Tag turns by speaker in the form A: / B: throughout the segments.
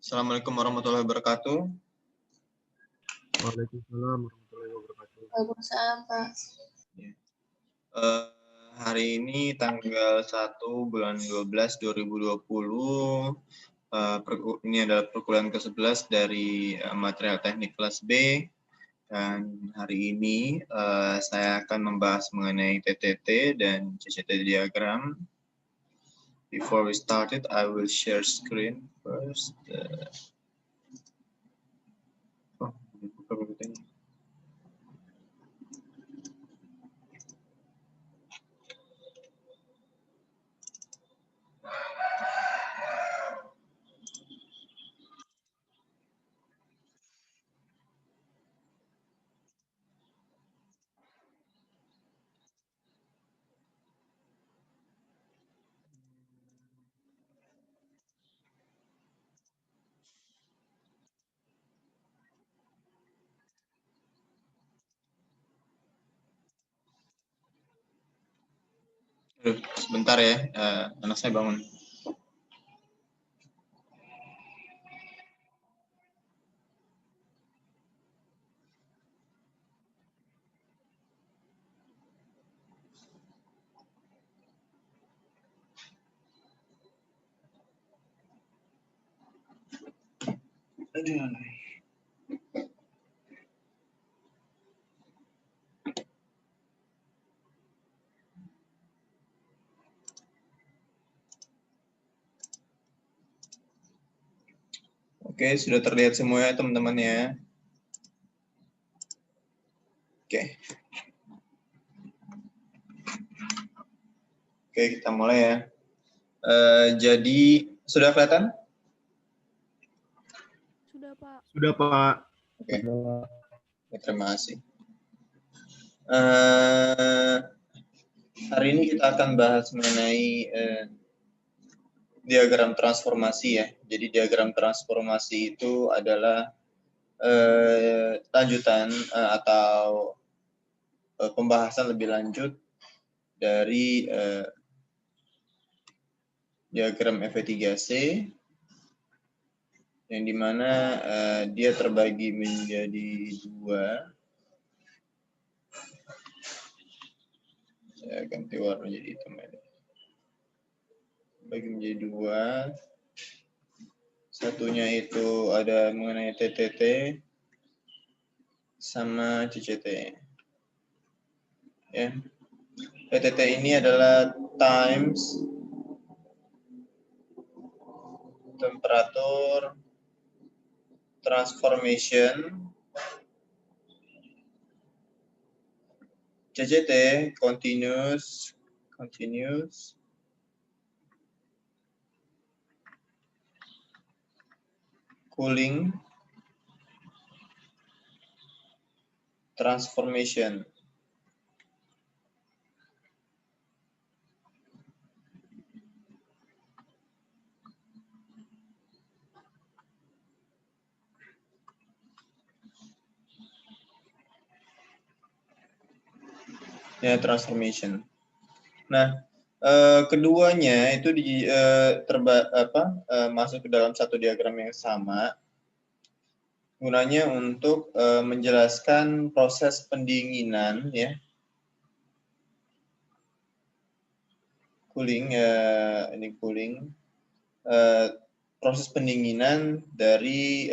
A: Assalamualaikum warahmatullahi wabarakatuh.
B: Waalaikumsalam warahmatullahi wabarakatuh.
C: Waalaikumsalam, Pak.
A: Hari ini tanggal 1 bulan 12 2020. Ini adalah perkuliahan ke-11 dari material teknik kelas B. Dan hari ini saya akan membahas mengenai TTT dan CCT diagram. Before we started, I will share screen first. Buka berikutnya. Sebentar ya, anak saya bangun. Aduh. Oke, sudah terlihat semua ya teman-teman ya. Oke. Oke, kita mulai ya. Jadi, sudah kelihatan?
C: Sudah, Pak.
B: Sudah, Pak.
A: Oke. Ya, terima kasih. Hari ini kita akan bahas mengenai diagram transformasi ya. Jadi diagram transformasi itu adalah lanjutan atau pembahasan lebih lanjut dari diagram FV3C yang dimana dia terbagi menjadi dua. Saya ganti warna jadi hitam ya. Bagi menjadi dua. Satunya itu ada mengenai TTT sama CCT. Ya. TTT ini adalah times temperatur transformation. CCT continuous cooling transformation. Ya, transformation. Nah, keduanya itu masuk ke dalam satu diagram yang sama, gunanya untuk menjelaskan proses pendinginan, ya, cooling, ini cooling, proses pendinginan dari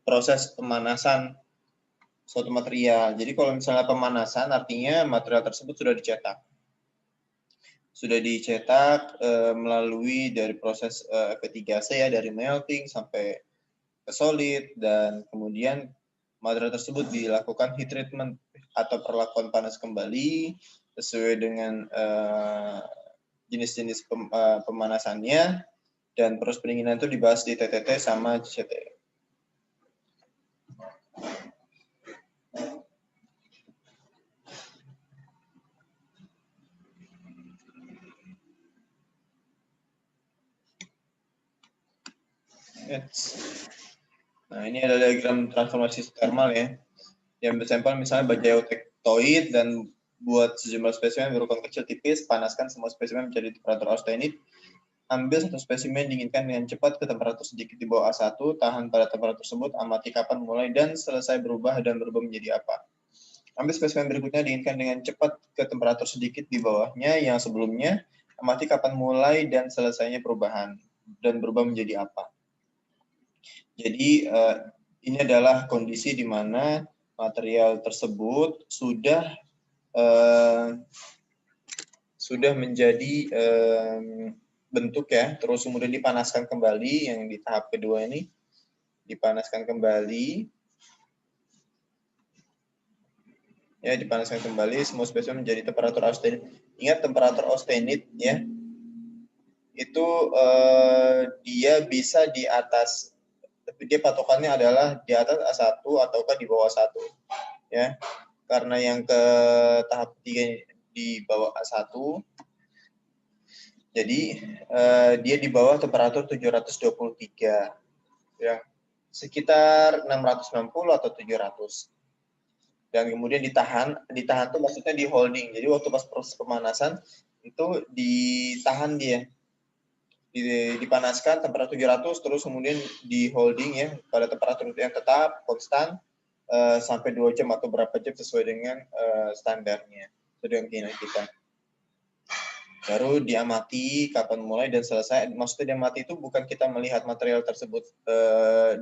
A: proses pemanasan suatu material. Jadi kalau misalnya pemanasan, artinya material tersebut sudah dicetak. Sudah dicetak melalui dari proses F3C ya, dari melting sampai ke solid, dan kemudian material tersebut dilakukan heat treatment atau perlakuan panas kembali sesuai dengan jenis-jenis pemanasannya, dan proses pendinginan itu dibahas di TTT sama CCT. Nah, ini adalah diagram transformasi thermal ya. Yang bersampel misalnya baja eutectoid dan buat sejumlah spesimen berukuran kecil tipis, panaskan semua spesimen menjadi temperatur austenit Ambil satu spesimen, dinginkan dengan cepat ke temperatur sedikit di bawah A1, tahan pada temperatur tersebut, amati kapan mulai dan selesai berubah dan berubah menjadi apa. Ambil spesimen berikutnya, dinginkan dengan cepat ke temperatur sedikit di bawahnya yang sebelumnya, amati kapan mulai dan selesainya perubahan dan berubah menjadi apa. Jadi ini adalah kondisi di mana material tersebut sudah menjadi bentuk ya, terus kemudian dipanaskan kembali. Yang di tahap kedua ini dipanaskan kembali ya, dipanaskan kembali, semua spesimen menjadi temperatur austenit. Ingat temperatur austenit ya, itu dia bisa di atas, tapi dia patokannya adalah di atas A1 ataukah di bawah 1 ya, karena yang ke tahap 3 di bawah A1, jadi dia di bawah temperatur 723 ya, sekitar 660 atau 700. Dan kemudian ditahan tuh maksudnya di holding. Jadi waktu pas proses pemanasan itu ditahan dia, dipanaskan temperatur 700, terus kemudian di holding ya pada temperatur yang tetap konstan sampai 2 jam atau berapa jam sesuai dengan standarnya, sesuai dengan keinginan kita. Baru diamati kapan mulai dan selesai. Maksudnya diamati itu bukan kita melihat material tersebut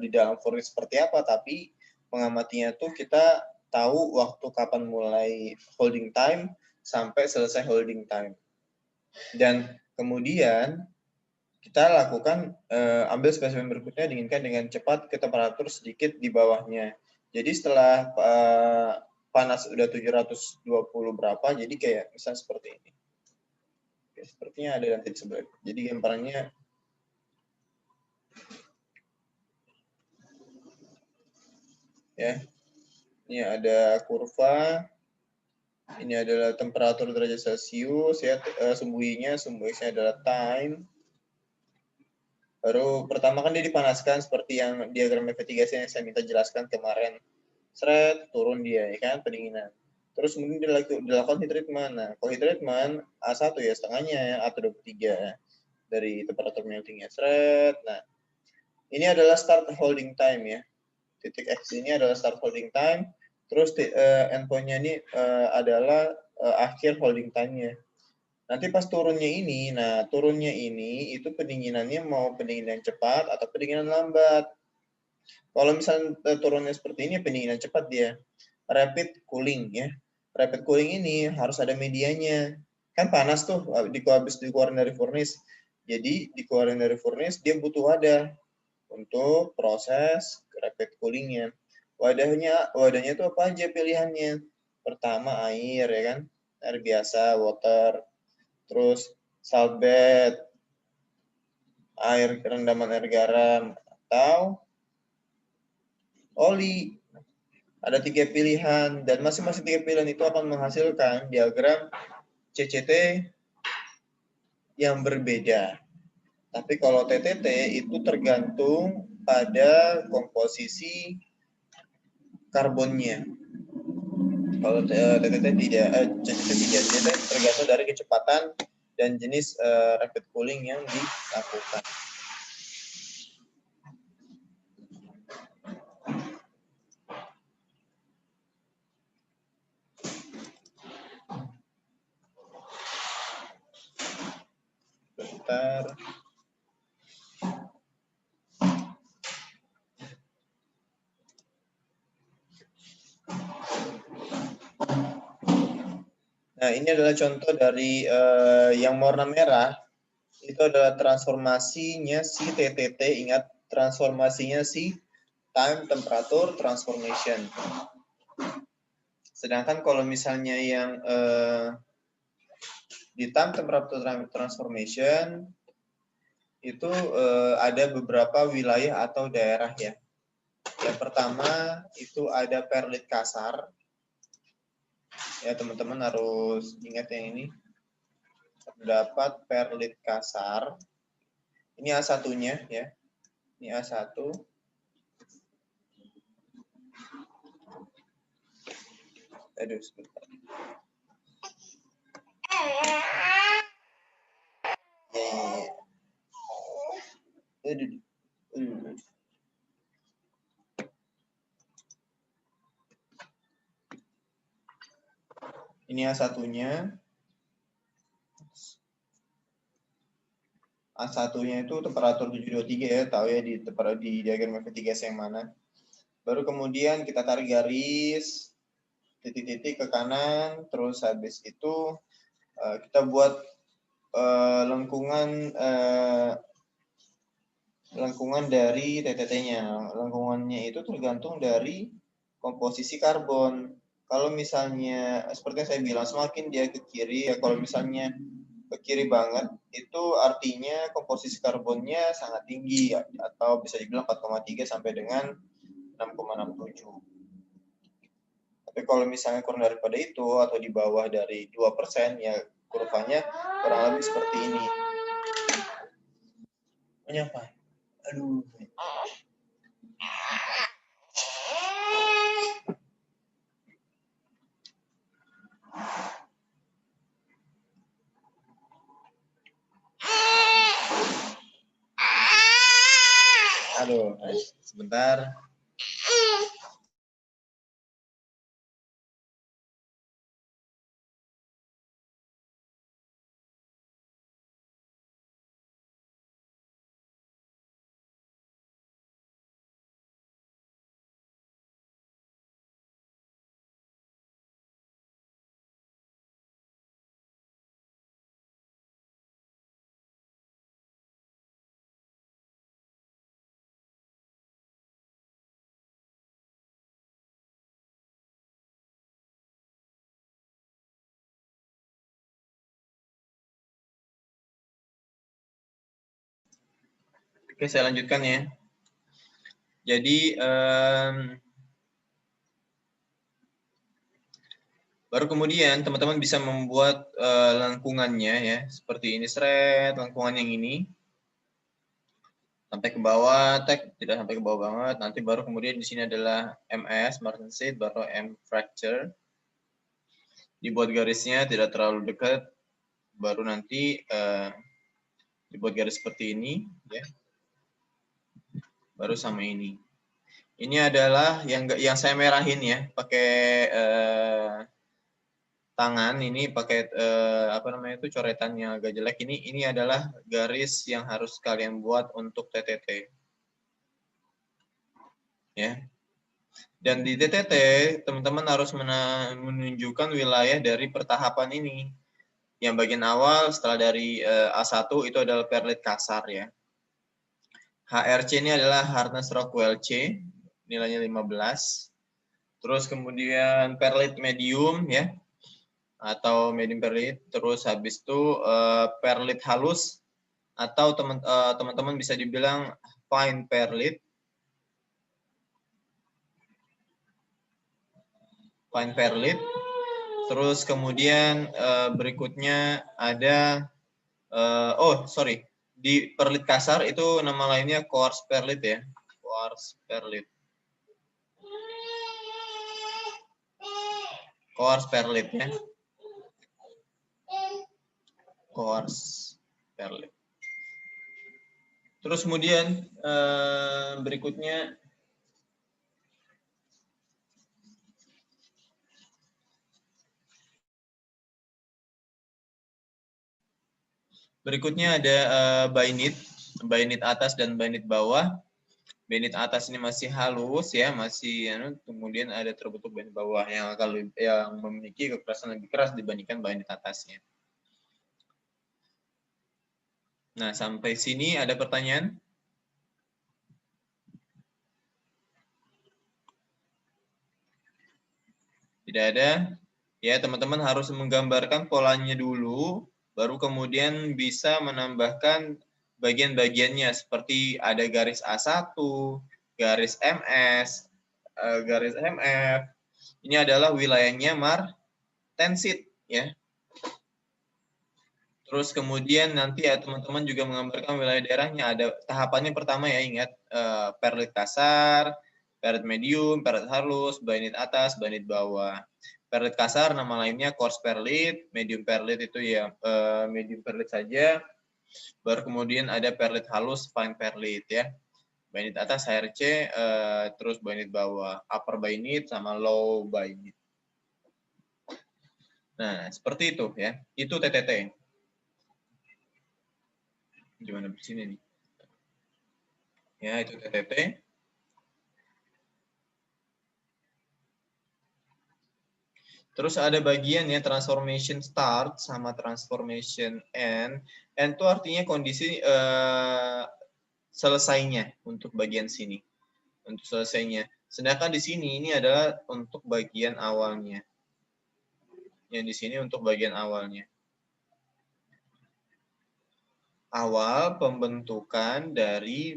A: di dalam furnace seperti apa, tapi mengamatinya tuh kita tahu waktu kapan mulai holding time sampai selesai holding time. Dan kemudian kita lakukan ambil spesimen berikutnya, dinginkan dengan cepat ke temperatur sedikit di bawahnya. Jadi setelah panas udah 720 berapa, jadi kayak misalnya seperti ini. Oke, sepertinya ada nanti di sebelah. Jadi gambarannya ya, ini ada kurva, ini adalah temperatur derajat Celcius ya, sumbunya adalah time. Baru pertama kan dia dipanaskan seperti yang diagram investigasi yang saya minta jelaskan kemarin. Seret, turun dia ya kan, pendinginan. Terus kemudian dilakukan heat treatment. Nah, kalau heat treatment A1 ya setengahnya ya, atau 23 dari temperatur meltingnya. Seret. Nah, ini adalah start holding time ya. Titik X ini adalah start holding time. Terus endpoint-nya ini adalah akhir holding time-nya. Nanti pas turunnya ini, nah turunnya ini itu pendinginannya mau pendinginan cepat atau pendinginan lambat. Kalau misalnya turunnya seperti ini, pendinginan cepat dia. Rapid cooling ya. Rapid cooling ini harus ada medianya. Kan panas tuh, habis dikeluarin dari furnace. Jadi dikeluarin dari furnace, dia butuh wadah untuk proses rapid coolingnya. Wadahnya itu apa aja pilihannya? Pertama air ya kan, air biasa, water. Terus salt bed, rendaman air garam, atau oli. Ada 3 pilihan, dan masing-masing 3 pilihan itu akan menghasilkan diagram CCT yang berbeda. Tapi kalau TTT itu tergantung pada komposisi karbonnya. Kalau TTT tidak, CCT tidak, TTT tergantung dari kecepatan dan jenis rapid cooling yang dilakukan. Bentar. Nah, ini adalah contoh dari yang warna merah. Itu adalah transformasinya si TTT. Ingat, transformasinya si time temperature transformation. Sedangkan kalau misalnya yang di time temperature transformation itu ada beberapa wilayah atau daerah ya. Yang pertama itu ada perlit kasar. Ya, teman-teman harus ingat yang ini. Terdapat perlit kasar. Ini A1-nya ya. Ini A1. Aduh, sebentar. Ya. Ini A1-nya. A1-nya itu temperatur 723 ya, tahu ya di diagram V3S yang mana. Baru kemudian kita tarik garis titik-titik ke kanan, terus habis itu kita buat lengkungan dari TTT-nya. Lengkungannya itu tergantung dari komposisi karbon. Kalau misalnya seperti yang saya bilang, semakin dia ke kiri ya, kalau misalnya ke kiri banget itu artinya komposisi karbonnya sangat tinggi ya, atau bisa dibilang 4,3 sampai dengan 6,67. Tapi kalau misalnya kurang daripada itu atau di bawah dari 2% ya kurvanya kurang lebih seperti ini. Menyapa. Aduh. Aduh, sebentar. Oke, saya lanjutkan ya. Jadi baru kemudian teman-teman bisa membuat lengkungannya ya, seperti ini, seret, lengkungan yang ini sampai ke bawah, tidak sampai ke bawah banget. Nanti baru kemudian di sini adalah MS, martensit, baru M fracture. Dibuat garisnya tidak terlalu dekat, baru nanti dibuat garis seperti ini ya. Baru sama ini. Ini adalah yang saya merahin ya, pakai tangan ini, pakai apa namanya itu, coretannya agak jelek. Ini adalah garis yang harus kalian buat untuk TTT. Ya. Dan di TTT teman-teman harus menunjukkan wilayah dari pertahapan ini. Yang bagian awal setelah dari A1 itu adalah perlit kasar ya. HRC ini adalah hardness Rockwell C, nilainya 15. Terus kemudian perlit medium ya, atau medium perlit. Terus habis itu perlit halus, atau teman-teman bisa dibilang fine perlit. Fine perlit. Terus kemudian berikutnya ada di perlit kasar itu nama lainnya quartz perlit ya, quartz perlit. Quartz perlit ya, quartz perlit. Terus kemudian berikutnya ada bainit atas dan bainit bawah. Bainit atas ini masih halus ya, kemudian ada terbentuk bainit bawah yang memiliki kekerasan lebih keras dibandingkan bainit atasnya. Nah, sampai sini ada pertanyaan? Tidak ada? Ya, teman-teman harus menggambarkan polanya dulu, baru kemudian bisa menambahkan bagian-bagiannya, seperti ada garis A1, garis MS, garis MF. Ini adalah wilayahnya martensit ya. Terus kemudian nanti ya teman-teman juga menggambarkan wilayah daerahnya. Ada tahapannya pertama ya, ingat perlit kasar, perlit medium, perlit halus, bainit atas, bainit bawah. Perlit kasar nama lainnya quartz perlit, medium perlit itu ya medium perlit saja. Baru kemudian ada perlit halus, fine perlit ya. Bainit atas HRC, terus bainit bawah, upper bainit sama low bainit. Nah, seperti itu ya. Itu TTT. Gimana di sini nih? Ya, itu TTT. Terus ada bagian ya transformation start sama transformation end. End itu artinya kondisi selesainya untuk bagian sini. Untuk selesainya. Sedangkan di sini ini adalah untuk bagian awalnya. Yang di sini untuk bagian awalnya. Awal pembentukan dari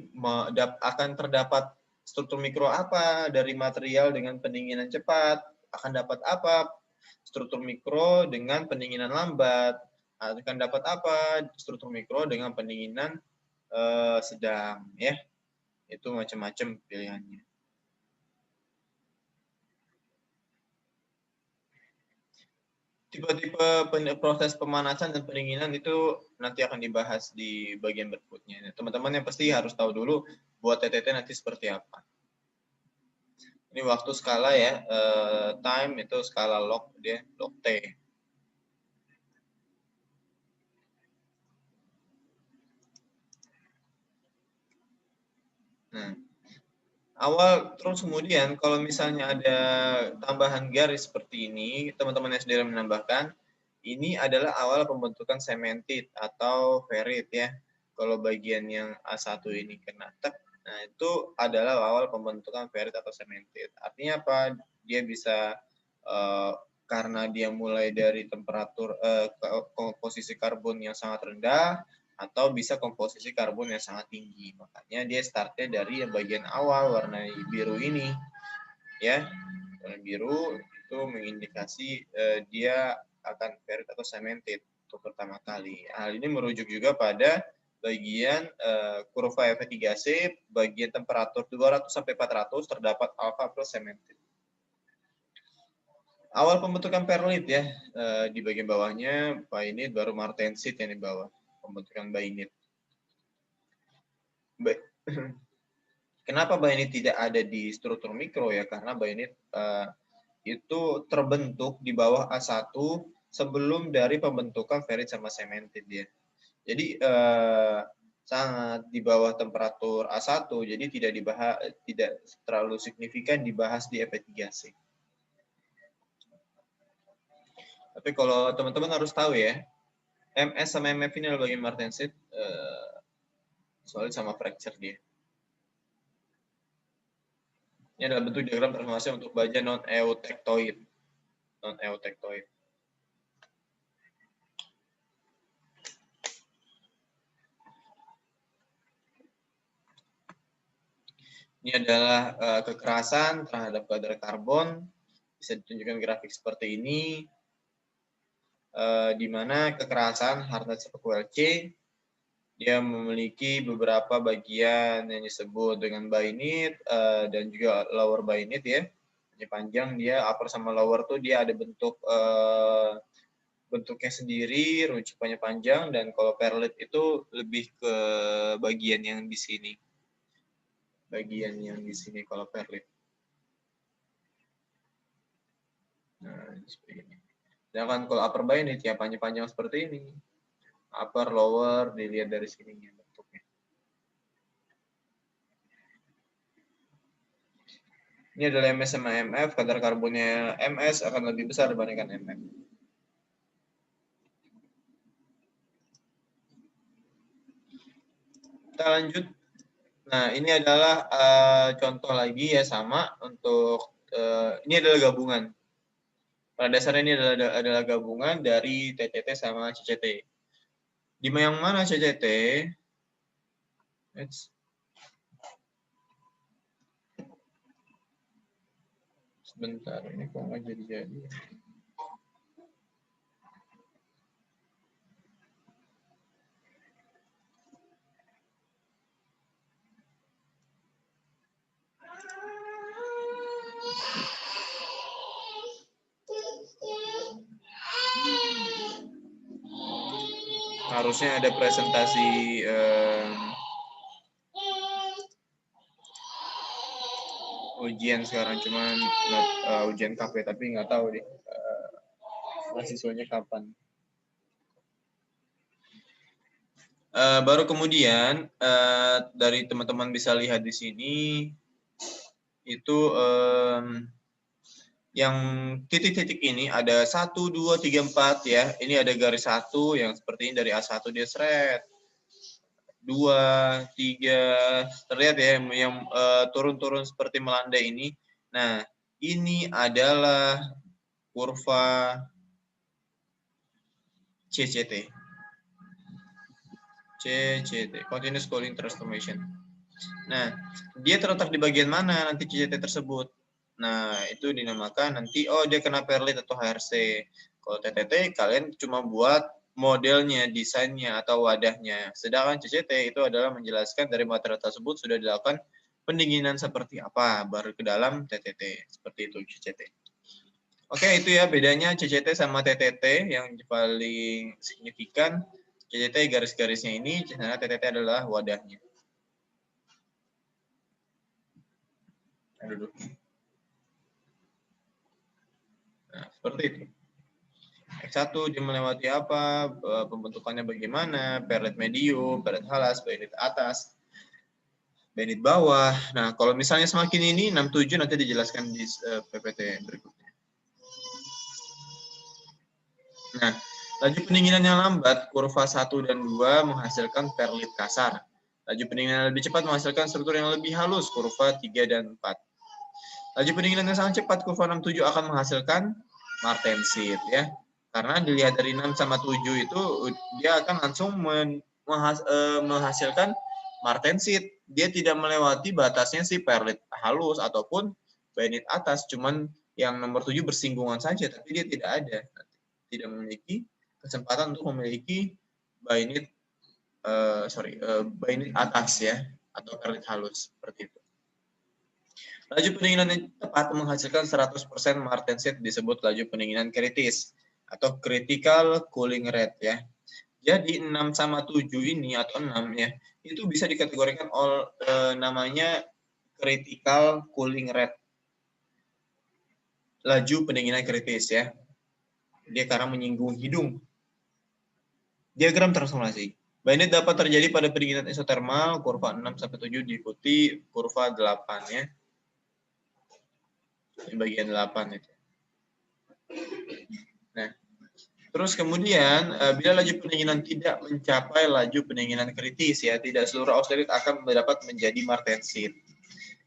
A: akan terdapat struktur mikro apa dari material dengan pendinginan cepat, akan dapat apa struktur mikro dengan pendinginan lambat, akan dapat apa struktur mikro dengan pendinginan sedang ya. Itu macam-macam pilihannya. Tipe-tipe proses pemanasan dan pendinginan itu nanti akan dibahas di bagian berikutnya. Teman-teman yang pasti harus tahu dulu buat TTT nanti seperti apa. Ini waktu skala ya, time itu skala log dia, log T. Nah, awal terus kemudian kalau misalnya ada tambahan garis seperti ini, teman-teman SDR menambahkan, ini adalah awal pembentukan cemented atau ferrit ya. Kalau bagian yang A1 ini kena tek, nah itu adalah awal pembentukan ferrit atau cemented. Artinya apa? Dia bisa karena dia mulai dari temperatur komposisi karbon yang sangat rendah atau bisa komposisi karbon yang sangat tinggi. Makanya dia startnya dari bagian awal warna biru ini. Ya, warna biru itu mengindikasi dia akan ferrit atau cemented untuk pertama kali. Hal ini merujuk juga pada bagian kurva F3C, bagian temperatur 200 sampai 400 terdapat alpha plus cemented. Awal pembentukan perlit ya, di bagian bawahnya bainit, baru martensit yang di bawah, pembentukan bainit. Kenapa bainit tidak ada di struktur mikro ya? Karena bainit itu terbentuk di bawah A1 sebelum dari pembentukan ferrit sama cemented dia. Jadi sangat di bawah temperatur A1, jadi tidak terlalu signifikan dibahas di F3C. Tapi kalau teman-teman harus tahu ya, MS sama MF ini adalah bagian martensit, soalnya sama fracture dia. Ini adalah bentuk diagram transformasi untuk baja non-eutectoid. Non-eutectoid. Ini adalah kekerasan terhadap kadar karbon. Bisa ditunjukkan grafik seperti ini. Di mana kekerasan hardness QLC dia memiliki beberapa bagian yang disebut dengan bainit dan juga lower bainit ya. Ini panjang dia, upper sama lower tuh dia ada bentuknya sendiri, rujukannya panjang, dan kalau perlit itu lebih ke bagian yang di sini. Bagian yang di sini kalau perlit. Nah, seperti ini. Sedangkan kalau upper bainit ya panjang-panjang seperti ini. Upper, lower, dilihat dari sininya bentuknya. Ini adalah MS sama MF, kadar karbonnya MS akan lebih besar dibandingkan MF. Kita lanjut. Nah, ini adalah contoh lagi ya sama untuk ini adalah gabungan. Pada dasarnya ini adalah gabungan dari TTT sama CCT. Di yang mana CCT? Sebentar, ini kok nggak jadi-jadi. harusnya ada presentasi ujian sekarang, cuman ujian KP, tapi nggak tahu deh mahasiswanya kapan. Baru kemudian dari teman-teman bisa lihat di sini itu yang titik-titik ini ada 1, 2, 3, 4 ya. Ini ada garis 1 yang seperti ini dari A1 dia seret. 2, 3, terlihat ya yang turun-turun seperti melandai ini. Nah, ini adalah kurva CCT. CCT, Continuous Cooling Transformation. Nah, dia terletak di bagian mana nanti CCT tersebut? Nah, itu dinamakan nanti, oh dia kena perlit atau HRC. Kalau TTT, kalian cuma buat modelnya, desainnya, atau wadahnya. Sedangkan CCT itu adalah menjelaskan dari material tersebut sudah dilakukan pendinginan seperti apa, baru ke dalam TTT. Seperti itu CCT. Oke, itu ya bedanya CCT sama TTT yang paling signifikan. CCT garis-garisnya ini, karena TTT adalah wadahnya. Duduk. Nah, seperti itu. X1 dia melewati apa, pembentukannya bagaimana, perlet medium, perlet halas, perlet atas, perlet bawah. Nah, kalau misalnya semakin ini 67 nanti dijelaskan di PPT berikutnya. Nah, laju pendinginan yang lambat, kurva 1 dan 2 menghasilkan perlit kasar. Laju pendinginan yang lebih cepat menghasilkan struktur yang lebih halus, kurva 3 dan 4. Laju pendinginan yang sangat cepat, kurva 6-7 akan menghasilkan martensit ya. Karena dilihat dari 6 sama 7 itu dia akan langsung menghasilkan martensit. Dia tidak melewati batasnya si perlit halus ataupun bainit atas, cuman yang nomor 7 bersinggungan saja, tapi dia tidak ada. Tidak memiliki kesempatan untuk memiliki bainit bainit atas ya, atau perlit halus seperti itu. Laju pendinginan yang tepat menghasilkan 100% martensit disebut laju pendinginan kritis atau critical cooling rate ya. Jadi 6 sama 7 ini atau 6 ya, itu bisa dikategorikan namanya critical cooling rate. Laju pendinginan kritis ya. Dia karena menyinggung hidung. Diagram transformasi. Bainit dapat terjadi pada pendinginan isotermal, kurva 6 sampai 7 diikuti kurva 8 ya. Di bagian 8 itu. Nah, terus kemudian bila laju pendinginan tidak mencapai laju pendinginan kritis ya, tidak seluruh austenit akan dapat menjadi martensit.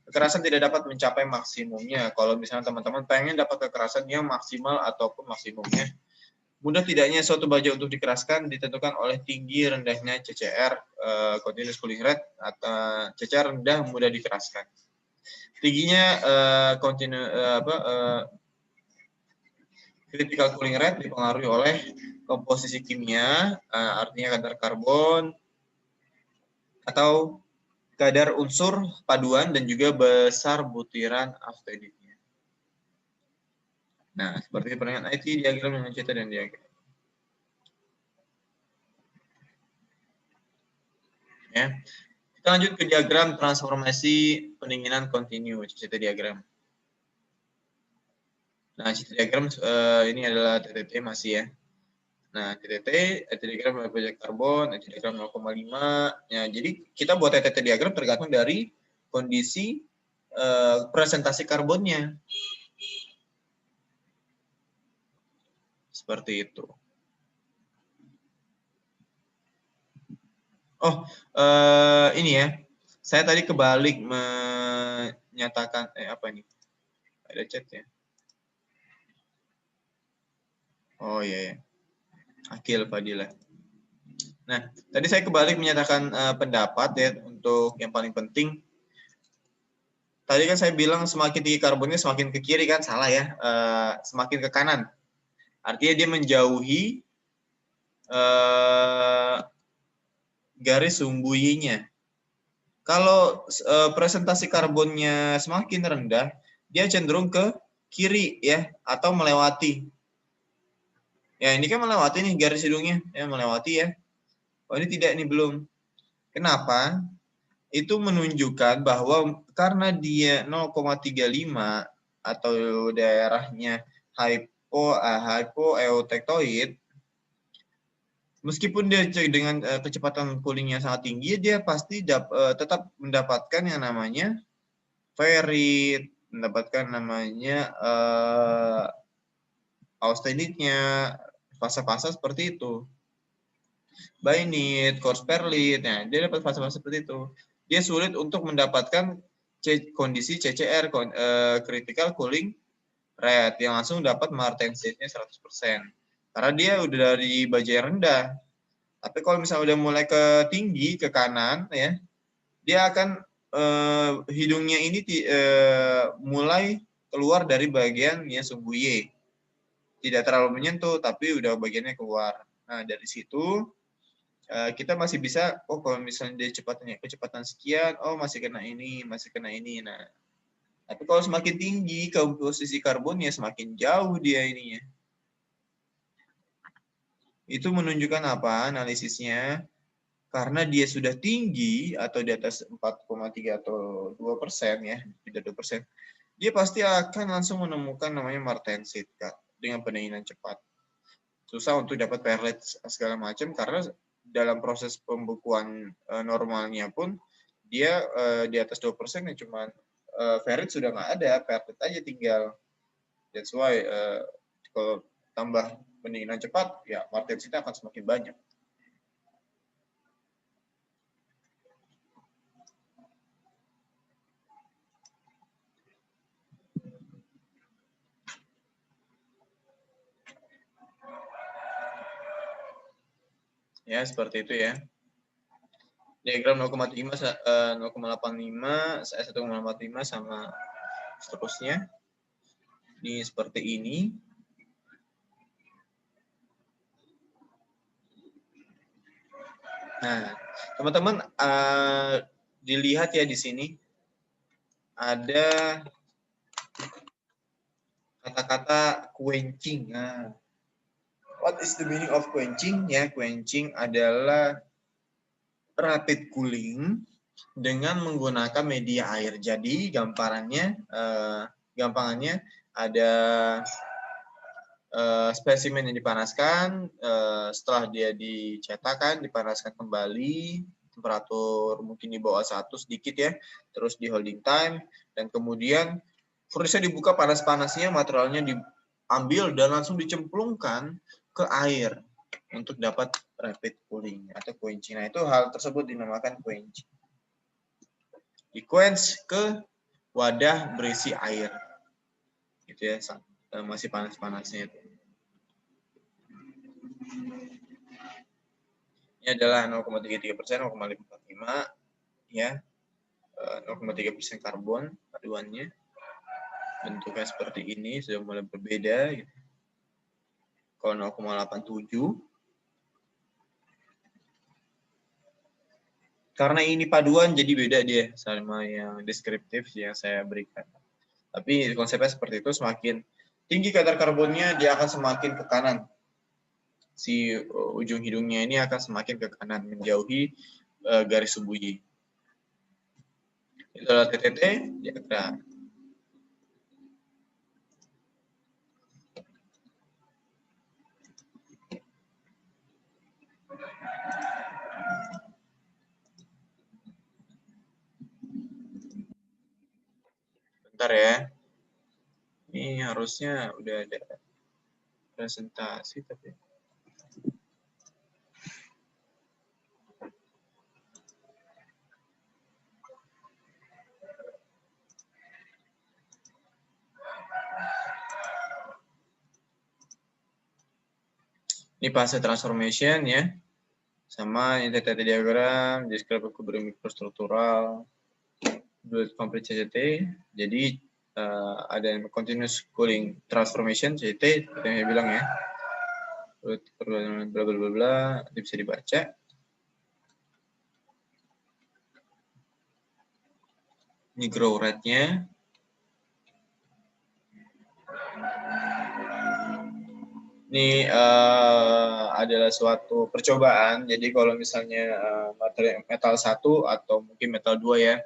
A: Kekerasan tidak dapat mencapai maksimumnya. Kalau misalnya teman-teman pengen dapat kekerasan yang maksimal ataupun maksimumnya, mudah tidaknya suatu baja untuk dikeraskan ditentukan oleh tinggi rendahnya CCR, continuous cooling rate, atau CCR rendah mudah dikeraskan. Tingginya critical cooling rate dipengaruhi oleh komposisi kimia, artinya kadar karbon atau kadar unsur paduan dan juga besar butiran austenitnya. Nah, seperti pertanyaan IT, diagram dengan CT dan diagram. Ya. Kita lanjut ke diagram transformasi pendinginan kontinu, CT diagram. Nah, CT diagram ini adalah TTT masih ya. Nah, TTT diagram pajak karbon, diagram 0,5. Ya, jadi kita buat TTT diagram tergantung dari kondisi presentasi karbonnya. Seperti itu. Oh, ini ya. Saya tadi kebalik menyatakan apa ini? Ada chat ya. Oh iya ya. Akil Fadilah. Nah, tadi saya kebalik menyatakan pendapat ya untuk yang paling penting. Tadi kan saya bilang semakin tinggi karbonnya semakin ke kiri kan, salah ya. Semakin ke kanan. Artinya dia menjauhi garis sumbu Y-nya. Kalau presentasi karbonnya semakin rendah, dia cenderung ke kiri ya, atau melewati. Ya, ini kan melewati nih garis hidungnya, ya melewati ya. Oh ini tidak, ini belum. Kenapa? Itu menunjukkan bahwa karena dia 0,35 atau daerahnya hypoeotektoid, meskipun dia dengan kecepatan coolingnya sangat tinggi, dia pasti tetap mendapatkan yang namanya ferrit, mendapatkan namanya austenitnya, fase-fase seperti itu. Bainit, Corsperlit, nah dia dapat fase-fase seperti itu. Dia sulit untuk mendapatkan kondisi CCR, critical cooling rate, yang langsung dapat martensitnya 100%. Karena dia udah dari bajai rendah. Tapi kalau misalnya udah mulai ke tinggi, ke kanan, ya, dia akan hidungnya ini mulai keluar dari bagian ya sumbu Y. Tidak terlalu menyentuh, tapi udah bagiannya keluar. Nah, dari situ kita masih bisa, oh kalau misalnya dia kecepatan sekian, oh masih kena ini, masih kena ini. Nah, tapi kalau semakin tinggi komposisi karbonnya, semakin jauh dia ininya. Itu menunjukkan apa analisisnya? Karena dia sudah tinggi atau di atas 4,3 atau 2% ya, tidak 2%, dia pasti akan langsung menemukan namanya martensit, Kak, dengan pendinginan cepat. Susah untuk dapat perlet segala macam karena dalam proses pembekuan normalnya pun dia di atas 2% ya cuman ferrit sudah nggak ada, perlet aja tinggal. That's why kalau tambah pendinginan cepat ya martensitnya akan semakin banyak. Ya, seperti itu ya. Diagram 0,85, 1,85 sama seterusnya. Ini seperti ini. Nah, teman-teman dilihat ya di sini ada kata-kata quenching. Nah, what is the meaning of quenching? Ya, quenching adalah rapid cooling dengan menggunakan media air. Jadi gampangannya ada spesimen yang dipanaskan, setelah dia dicetakkan, dipanaskan kembali, temperatur mungkin di bawah 1 sedikit ya, terus di holding time, dan kemudian furnace-nya dibuka panas-panasnya, materialnya diambil dan langsung dicemplungkan ke air untuk dapat rapid cooling atau quenching. Nah, itu hal tersebut dinamakan quenching. Di-quench ke wadah berisi air. Gitu ya, masih panas-panasnya itu. Ini adalah 0,33%, 0,55 ya, 0,3% karbon aduannya. Bentuknya seperti ini, sudah mulai berbeda. Gitu. Kalau 0,87, karena ini paduan jadi beda dia sama yang deskriptif yang saya berikan. Tapi konsepnya seperti itu, semakin tinggi kadar karbonnya dia akan semakin ke kanan. Si ujung hidungnya ini akan semakin ke kanan, menjauhi garis sumbu Y. Itu adalah TTT diagram. Bentar ya. Ini harusnya udah ada presentasi tapi ini fase transformation ya, sama ini TTT diagram, descriptive equilibrium mikrostruktural, complete CCT. Jadi ada continuous cooling transformation CCT, seperti yang saya bilang ya. Bla bla bla bla, ini bisa dibaca. Ini grow rate-nya. Ini adalah suatu percobaan. Jadi kalau misalnya materi metal 1 atau mungkin metal 2 ya,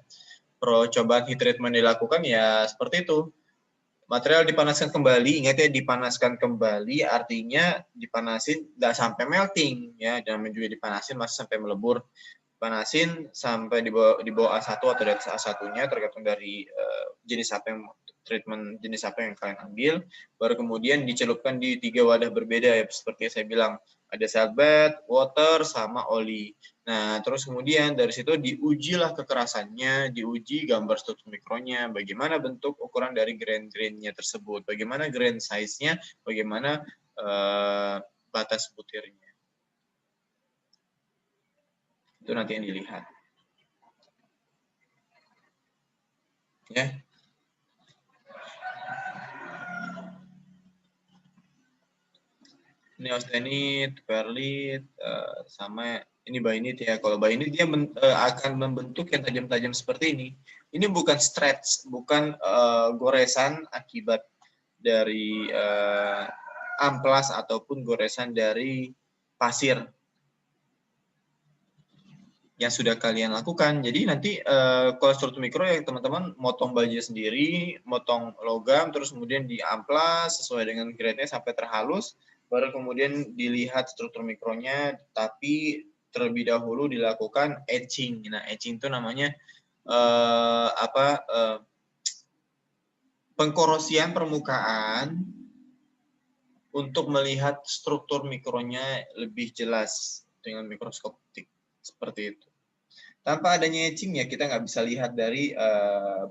A: percobaan heat treatment dilakukan ya seperti itu. Material dipanaskan kembali, ingat ya dipanaskan kembali artinya dipanasin nggak sampai melting ya, jangan juga dipanasin masih sampai melebur. Panasin sampai di bawah A1 atau di atas A1-nya tergantung dari jenis apa yang treatment jenis apa yang kalian ambil, baru kemudian dicelupkan di 3 wadah berbeda ya, seperti yang saya bilang, ada cell bed, water, sama oli. Nah, terus kemudian dari situ diujilah kekerasannya, diuji gambar struktur mikronya, bagaimana bentuk ukuran dari grain-grainnya tersebut, bagaimana grain size-nya, bagaimana batas butirnya. Itu nanti yang dilihat. Ya. Ini austenit, perlit, sama ini bainit ya. Kalau bainit dia akan membentuk yang tajam-tajam seperti ini. Ini bukan stretch, bukan goresan akibat dari amplas ataupun goresan dari pasir yang sudah kalian lakukan. Jadi nanti kalau struktur mikro ya teman-teman motong baja sendiri, motong logam, terus kemudian diamplas sesuai dengan grade-nya sampai terhalus, baru kemudian dilihat struktur mikronya, tapi terlebih dahulu dilakukan etching. Nah, etching itu namanya pengkorosian permukaan untuk melihat struktur mikronya lebih jelas dengan mikroskop optik seperti itu. Tanpa adanya etching ya kita nggak bisa lihat dari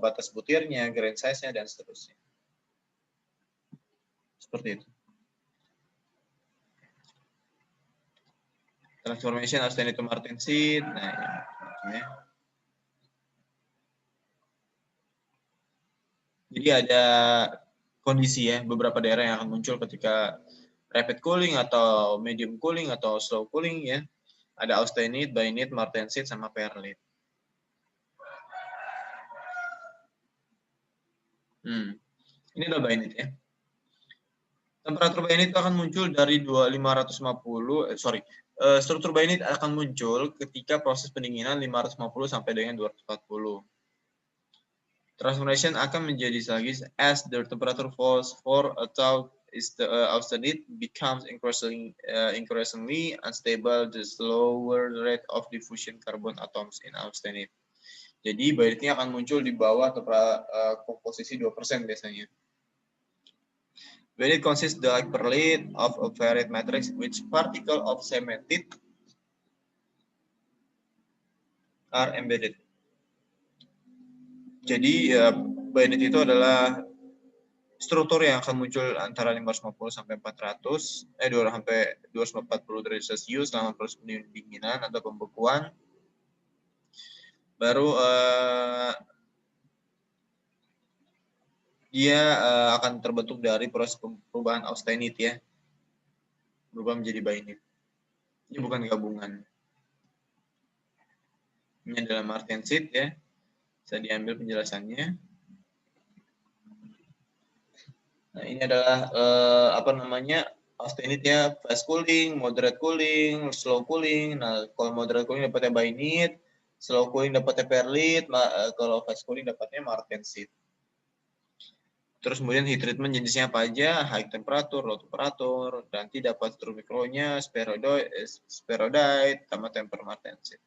A: batas butirnya, grain size-nya, dan seterusnya. Seperti itu. Transformation austenite to martensite. Nah, ya. Jadi ada kondisi ya, beberapa daerah yang akan muncul ketika rapid cooling atau medium cooling atau slow cooling ya. Ada austenite, bainite, martensite, sama perlite. Ini adalah bainite ya. Temperatur bainite akan muncul dari 550, struktur bainite akan muncul ketika proses pendinginan 550 sampai dengan 240. Transformation akan menjadi sluggish as the temperature falls for atau the austenite becomes increasingly unstable, the slower rate of diffusion carbon atoms in austenite. Jadi bainite akan muncul di bawah komposisi 2% biasanya. Bainite consists like perlite of a ferrite matrix which particle of cementite are embedded. Jadi bainite itu adalah struktur yang akan muncul antara 550 sampai 400, 200 sampai 240 derajat Celcius selama proses pendinginan atau pembekuan. Baru dia akan terbentuk dari proses perubahan austenite ya, berubah menjadi bainite. Ini bukan gabungan. Ini adalah martensite ya, bisa diambil penjelasannya. Nah, ini adalah austenite ya, fast cooling, moderate cooling, slow cooling. Nah, kalau moderate cooling dapatnya bainite, slow cooling dapatnya perlite, kalau fast cooling dapatnya martensite. Terus kemudian heat treatment jenisnya apa aja, high temperature, low temperature, nanti dapat struktur mikronya, spheroidite, sama temper martensite.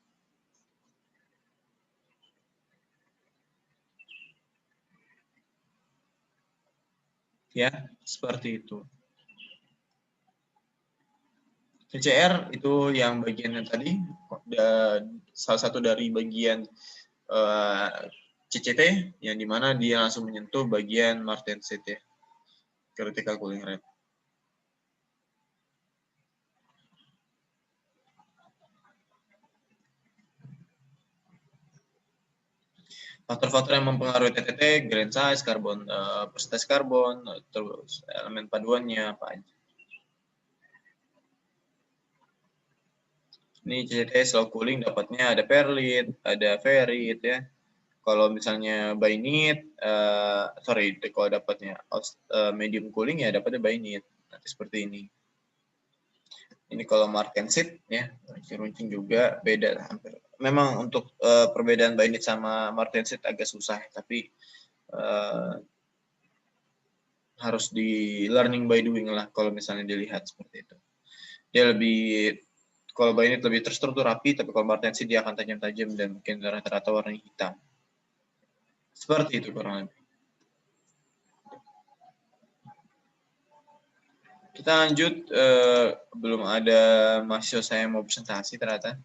A: Ya, seperti itu. CCR itu yang bagian yang tadi, salah satu dari bagian CCT, yang dimana dia langsung menyentuh bagian martensite ya, critical cooling rate. Faktor-faktor yang mempengaruhi TTT, grain size, karbon, persentase karbon, terus elemen paduannya apa aja. Ini CCT slow cooling dapatnya ada perlite, ada ferrite ya. Kalau misalnya bainite, kalau dapatnya medium cooling ya dapatnya bainite. Nanti seperti ini. Ini kalau Martensit ya, runcing-runcing juga beda hampir. Memang untuk perbedaan Bainit sama Martensit agak susah, tapi harus di learning by doing lah kalau misalnya dilihat seperti itu. Dia lebih, kalau Bainit lebih terstruktur rapi, tapi kalau Martensit dia akan tajam-tajam dan mungkin rata-rata warna hitam. Seperti itu kurang lebih. Kita lanjut, belum ada mahasiswa saya mau presentasi ternyata.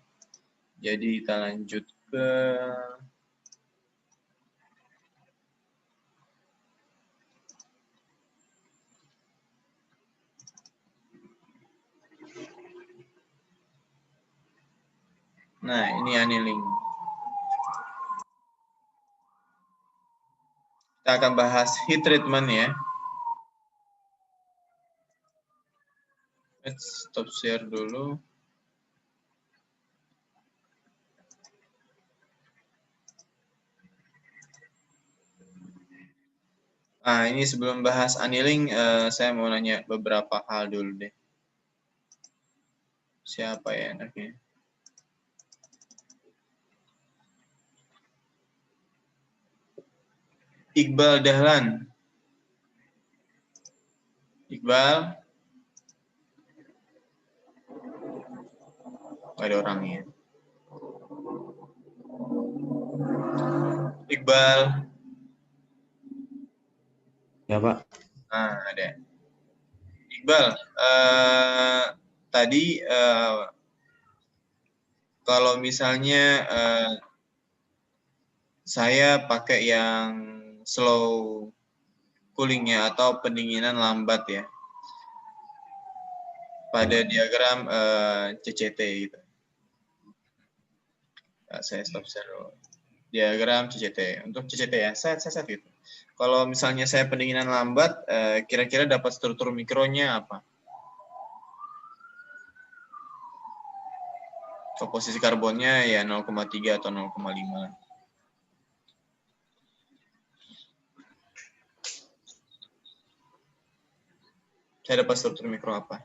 A: Jadi kita lanjut ke ini annealing. Kita akan bahas heat treatment ya. Let's stop share dulu. Nah, ini sebelum bahas annealing, saya mau nanya beberapa hal dulu deh. Siapa ya enaknya? Iqbal Dahlan. Iqbal. Gak ada orangnya. Iqbal.
B: Ya, Pak.
A: Nah, ada. Iqbal, tadi kalau misalnya saya pakai yang slow coolingnya atau pendinginan lambat ya, pada diagram CCT gitu. Nah, saya stop share dulu. Diagram CCT. Untuk CCT ya, saya gitu. Kalau misalnya saya pendinginan lambat, kira-kira dapat struktur mikronya apa? Komposisi karbonnya ya 0,3 atau 0,5. Saya dapat struktur mikro apa?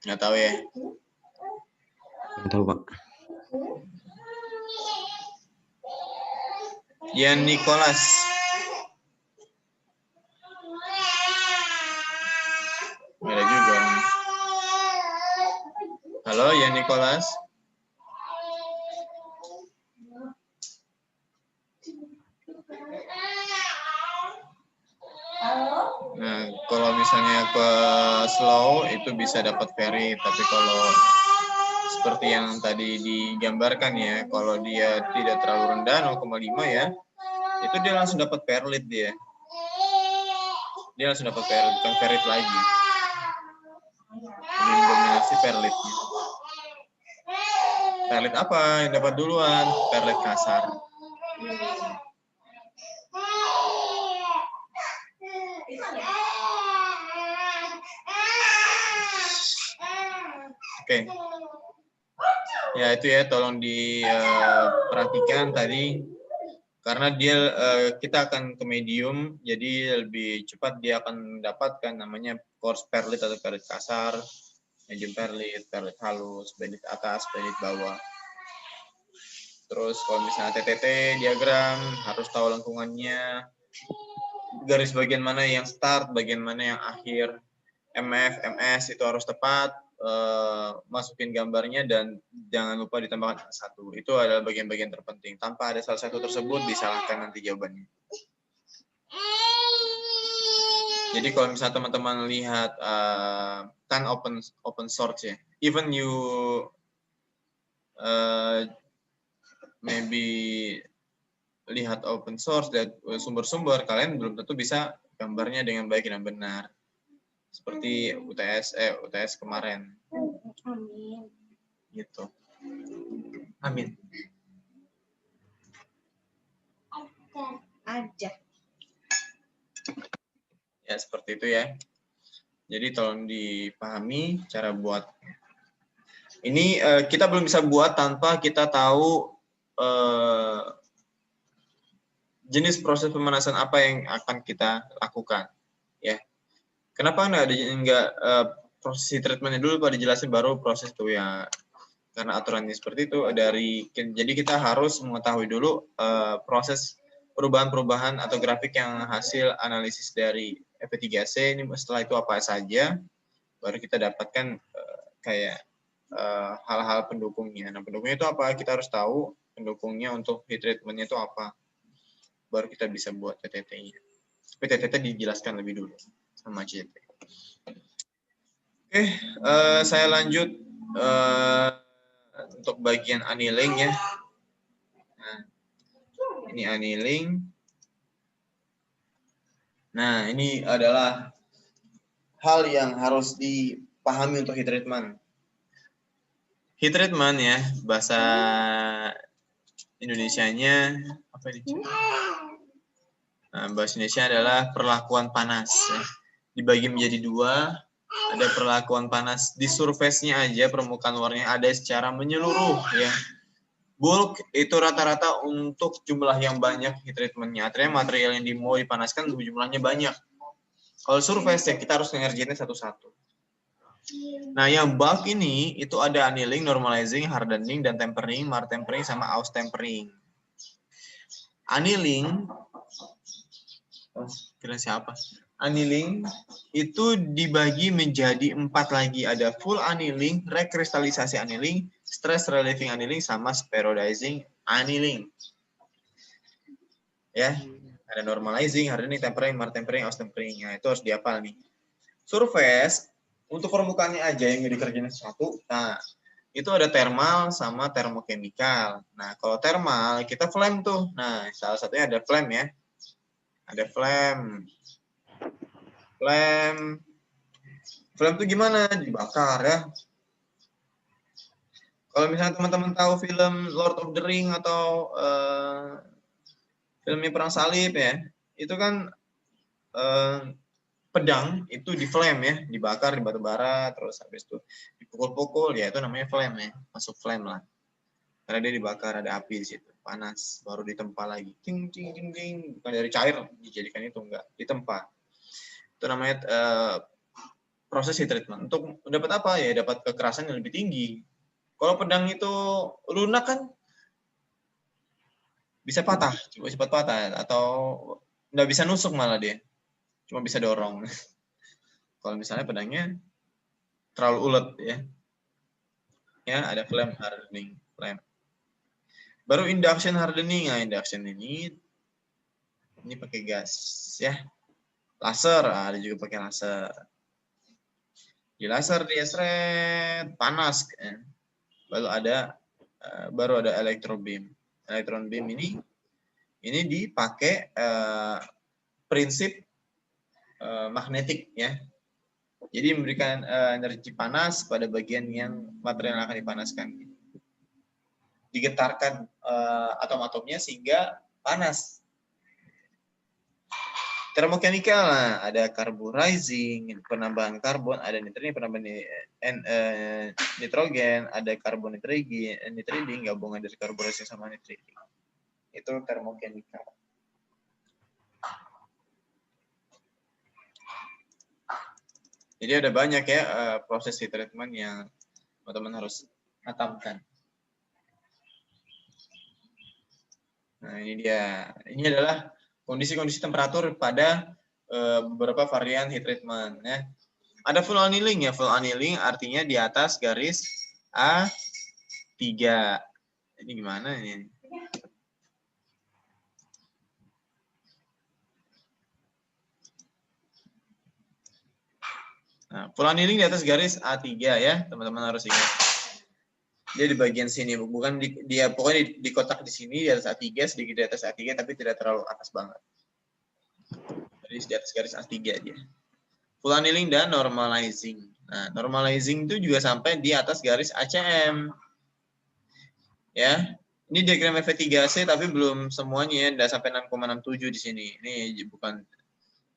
A: Nggak tahu ya?
B: Nggak tahu, Pak.
A: Yan Nicholas. Ada juga. Halo, Yan Nicholas. Nah, kalau misalnya ke slow itu bisa dapat ferrit, tapi kalau seperti yang tadi digambarkan ya, kalau dia tidak terlalu rendah 0,5 ya, itu dia langsung dapat perlit dia. Dia langsung dapat perlit, bukan ferrit lagi. Mendominasi perlitnya. Perlit apa yang dapat duluan? Perlit kasar. Oke. Ya itu ya, tolong diperhatikan tadi. Karena dia kita akan ke medium, jadi lebih cepat dia akan mendapatkan namanya coarse perlit atau perlit kasar, medium perlit, perlit halus, perlit atas, perlit bawah. Terus kalau misalnya TTT diagram harus tahu lengkungannya, garis bagian mana yang start, bagian mana yang akhir, MF, MS itu harus tepat, masukin gambarnya dan jangan lupa ditambahkan satu. Itu adalah bagian-bagian terpenting. Tanpa ada salah satu tersebut disalahkan nanti jawabannya. Jadi kalau misalnya teman-teman lihat kan open source ya, even you maybe lihat open source dan sumber-sumber, kalian belum tentu bisa gambarnya dengan baik dan benar. Seperti UTS kemarin.
C: Amin.
A: Gitu. Amin.
C: Aja.
A: Ya, seperti itu ya. Jadi tolong dipahami cara buat. Ini kita belum bisa buat tanpa kita tahu jenis proses pemanasan apa yang akan kita lakukan, ya. Kenapa nggak proses heat treatmentnya dulu Pak dijelasin baru proses itu ya? Karena aturannya seperti itu. Jadi kita harus mengetahui dulu proses perubahan-perubahan atau grafik yang hasil analisis dari F3C ini. Setelah itu apa saja, baru kita dapatkan kayak hal-hal pendukungnya. Nah, pendukungnya itu apa? Kita harus tahu pendukungnya untuk heat treatment-nya itu apa. Baru kita bisa buat TTT-nya. Tapi TTT dijelaskan lebih dulu sama CT. Oke, saya lanjut untuk bagian annealing ya. Nah, ini annealing. Nah, ini adalah hal yang harus dipahami untuk heat treatment. Heat treatment ya, bahasa Indonesianya apa ini? Nah, bahasa Indonesia adalah perlakuan panas. Ya. Dibagi menjadi dua, ada perlakuan panas di surface-nya aja, permukaan luarnya ada secara menyeluruh ya. Bulk itu rata-rata untuk jumlah yang banyak heat treatment-nya. Artinya material yang mau dipanaskan jumlahnya banyak. Kalau surface ya kita harus ngerjainnya satu-satu. Nah, yang bulk ini itu ada annealing, normalizing, hardening, dan tempering, mar tempering, sama aus tempering. Annealing, kira siapa? Annealing itu dibagi menjadi 4 lagi. Ada full annealing, rekristalisasi annealing, stress relieving annealing, sama spheroidizing annealing. Ya, ada normalizing, hardening, tempering, mar tempering, aus tempering. Nah, itu harus dihafal nih. Surface untuk permukaannya aja yang dikerjain sesuatu. Nah, itu ada thermal sama termokimikal. Nah, kalau thermal kita flame tuh. Nah, salah satunya ada flame ya. Ada flame. Flame tuh gimana? Dibakar ya. Kalau misalnya teman-teman tahu film Lord of the Ring atau filmnya Perang Salib ya, itu kan pedang itu di flame ya, dibakar di batu bara, terus habis itu dipukul-pukul, ya itu namanya flame ya, masuk flame lah. Karena dia dibakar, ada api di situ, panas, baru ditempa lagi, ting ting ting ting, bukan dari cair dijadikan itu, enggak, ditempa. Itu namanya proses heat treatment. Untuk dapat apa ya? Dapat kekerasan yang lebih tinggi. Kalau pedang itu lunak kan bisa patah, cepat patah, atau nggak bisa nusuk malah dia, cuma bisa dorong. Kalau misalnya pedangnya terlalu ulet ya ada flame hardening, flame. Baru induction hardening. Nah, induction ini pakai gas ya, laser, ada juga pakai laser. Di laser dia seret panas, baru ada electron beam. Electron beam ini dipakai prinsip magnetik ya. Jadi memberikan energi panas pada bagian yang material yang akan dipanaskan. Digetarkan atom-atomnya sehingga panas. Termokimikal, nah, ada carburizing, penambahan karbon, ada nitrogen, penambahan nitrogen, ada karbon nitriding, gabungan dari carburizing sama nitriding. Itu termokimikal. Jadi ada banyak ya proses heat treatment yang teman-teman harus hatamkan. Nah, ini dia. Ini adalah kondisi-kondisi temperatur pada beberapa varian heat treatment ya. Ada full annealing ya. Full annealing artinya di atas garis A3. Ini gimana ini? Nah, full annealing di atas garis A3 ya, teman-teman harus ingat. Dia di bagian sini, bukan dia pokoknya di kotak di sini di atas A3, sedikit di atas A3 tapi tidak terlalu atas banget. Jadi di atas garis A3 dia. Full annealing dan normalizing. Nah, normalizing itu juga sampai di atas garis ACM. Ya. Ini diagram F3C tapi belum semuanya ya, enggak sampai 6,67 di sini. Ini bukan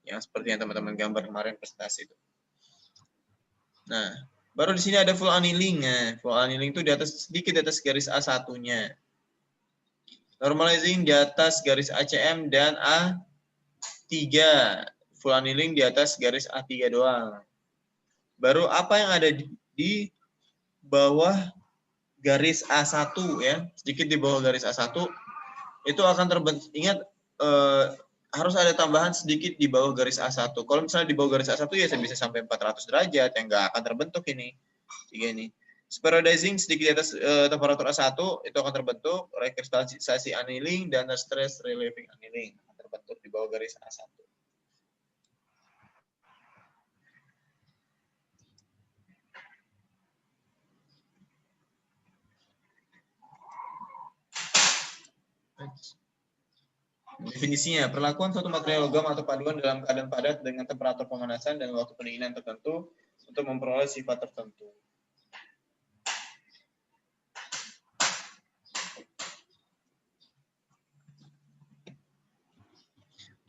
A: Yang seperti yang teman-teman gambar kemarin presentasi itu. Nah, baru di sini ada full annealing. Nah, full annealing itu di atas sedikit di atas garis A1-nya. Normalizing di atas garis ACM dan A3. Full annealing di atas garis A3 doang. Baru apa yang ada di bawah garis A1 ya, sedikit di bawah garis A1 itu akan terbentuk. Ingat harus ada tambahan sedikit di bawah garis A1. Kalau misalnya di bawah garis A1 ya bisa sampai 400 derajat yang nggak akan terbentuk ini. Tiga ini. Spheroidizing sedikit di atas temperatur A1 itu akan terbentuk, rekristalisasi annealing dan stress relieving annealing akan terbentuk di bawah garis A1. Definisinya, perlakuan suatu material logam atau paduan dalam keadaan padat dengan temperatur pemanasan dan waktu pendinginan tertentu untuk memperoleh sifat tertentu.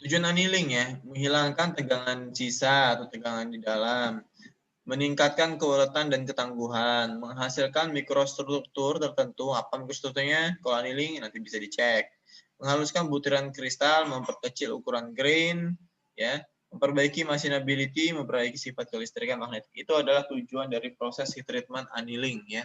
A: Tujuan annealing ya, menghilangkan tegangan sisa atau tegangan di dalam, meningkatkan keuletan dan ketangguhan, menghasilkan mikrostruktur tertentu. Apa mikrostrukturnya? Kalau annealing nanti bisa dicek. Menghaluskan butiran kristal, memperkecil ukuran grain, ya, memperbaiki machinability, memperbaiki sifat kelistrikan magnetik. Itu adalah tujuan dari proses heat treatment annealing ya.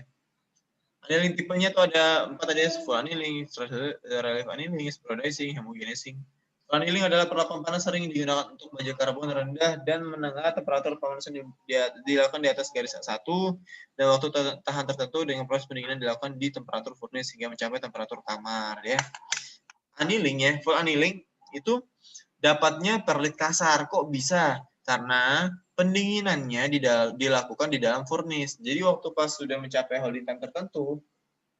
A: Annealing tipenya itu ada 4 tadi, full annealing, stress relief annealing, spheroidizing, homogenizing. Annealing adalah perlakuan panas sering digunakan untuk baja karbon rendah dan menengah temperatur pemanasan dilakukan di atas garis 1 dan waktu tahan tertentu dengan proses pendinginan dilakukan di temperatur furnace hingga mencapai temperatur kamar ya. Annealing ya, full annealing itu dapatnya perlit kasar. Kok bisa? Karena pendinginannya dilakukan di dalam furnace. Jadi waktu pas sudah mencapai holding time tertentu,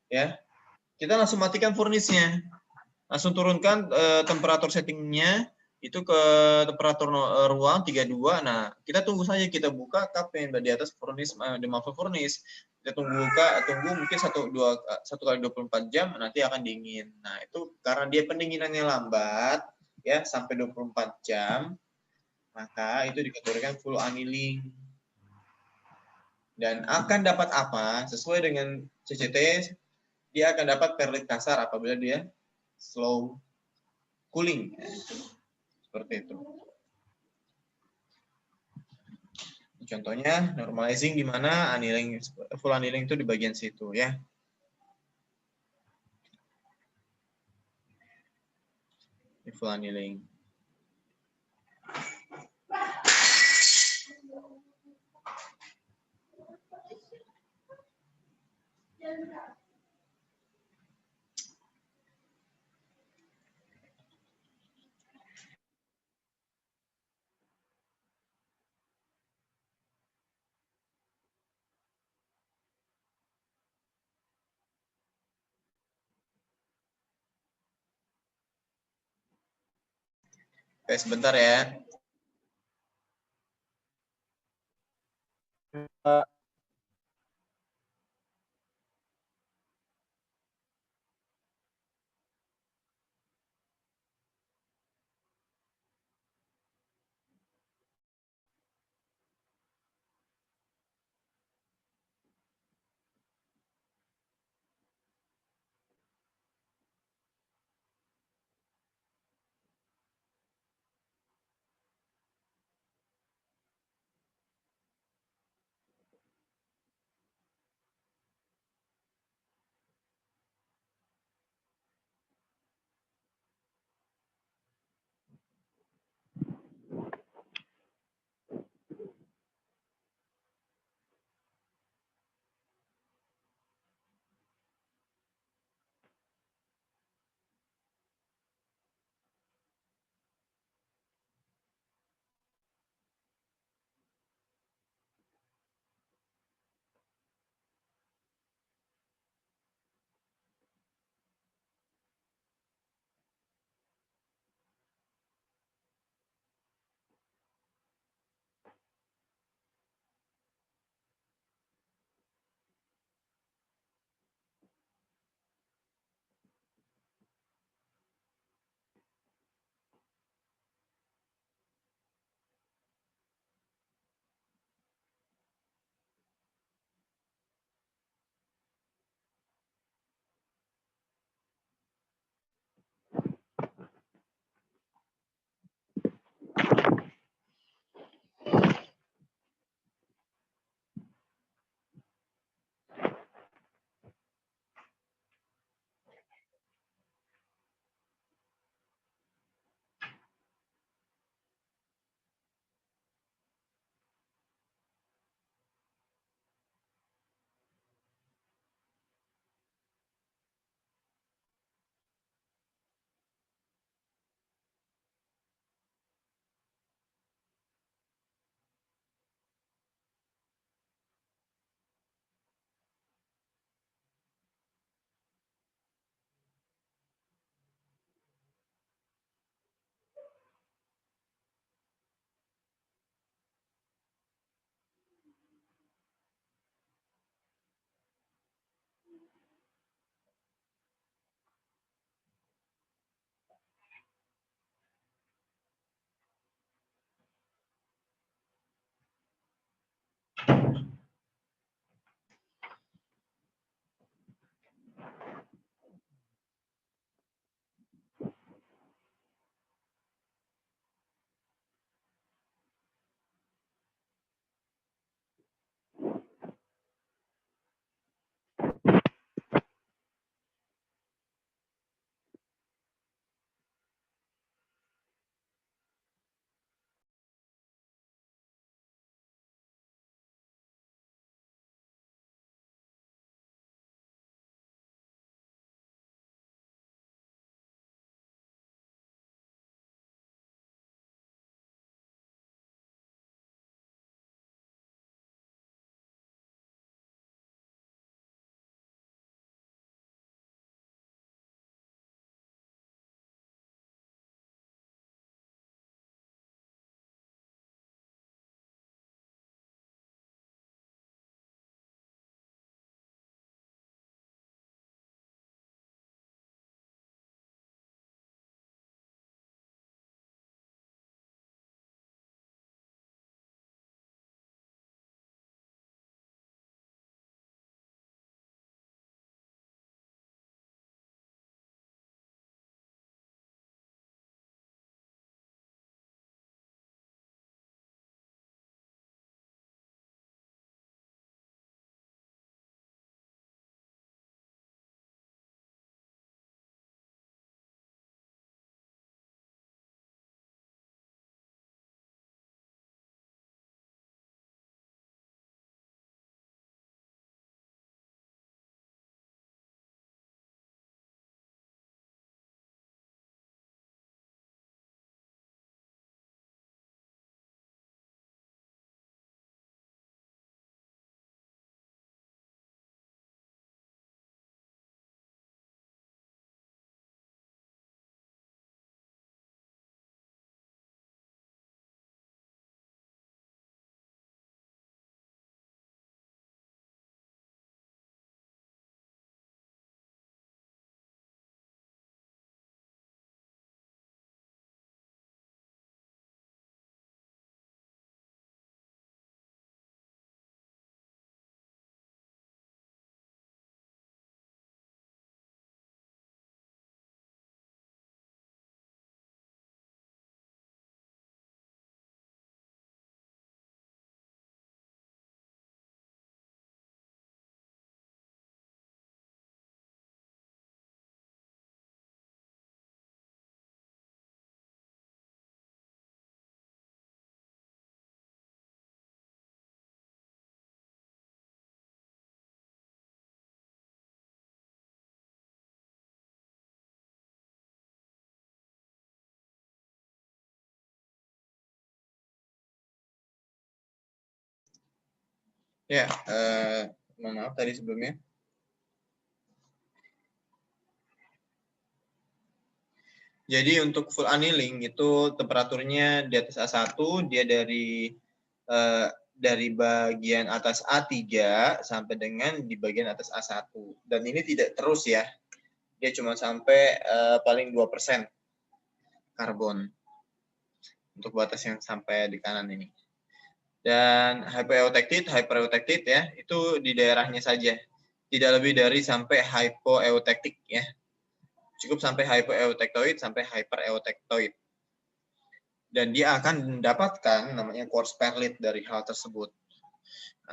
A: ya, kita langsung matikan furnace-nya. Langsung turunkan temperatur settingnya itu ke temperatur ruang 32. Nah, kita tunggu saja, kita buka kap yang di atas furnace, di muffle furnace. Kita tunggu mungkin 1 kali 24 jam nanti akan dingin. Nah, itu karena dia pendinginannya lambat ya sampai 24 jam, maka itu dikategorikan full annealing. Dan akan dapat apa? Sesuai dengan CCT, dia akan dapat perlit kasar apabila dia slow cooling. Seperti itu. Contohnya normalizing di mana annealing, full annealing itu di bagian situ ya. Di full annealing. Oke, sebentar ya. Ya, mohon maaf tadi sebelumnya. Jadi untuk full annealing itu temperaturnya di atas A1, dia dari bagian atas A3 sampai dengan di bagian atas A1. Dan ini tidak terus ya. Dia cuma sampai paling 2% karbon. Untuk batas yang sampai di kanan ini. Dan hypereutected ya, itu di daerahnya saja. Tidak lebih dari sampai hypoeutectic ya. Cukup sampai hypoeutectoid sampai hypereutectoid. Dan dia akan mendapatkan namanya coarse perlite dari hal tersebut.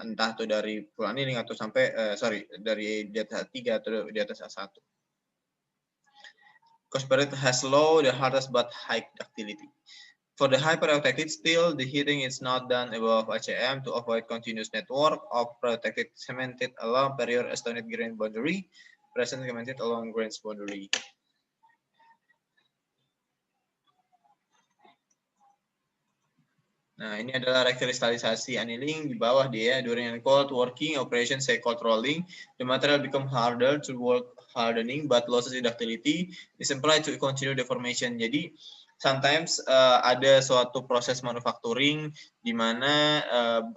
A: Entah itu dari full annealing atau sampai dari di atas A3 atau di atas A1. Coarse perlite has low the hardest but high ductility. For the hypereutected steel, the heating is not done above HM to avoid continuous network of protected cemented along period stoned grain boundary, present cemented along grains boundary. Nah, ini adalah rekristalisasi annealing di bawah dia. During cold working operation, say cold rolling, the material become harder to work hardening, but losses ductility is implied to continue deformation. Jadi, sometimes ada suatu proses manufacturing di mana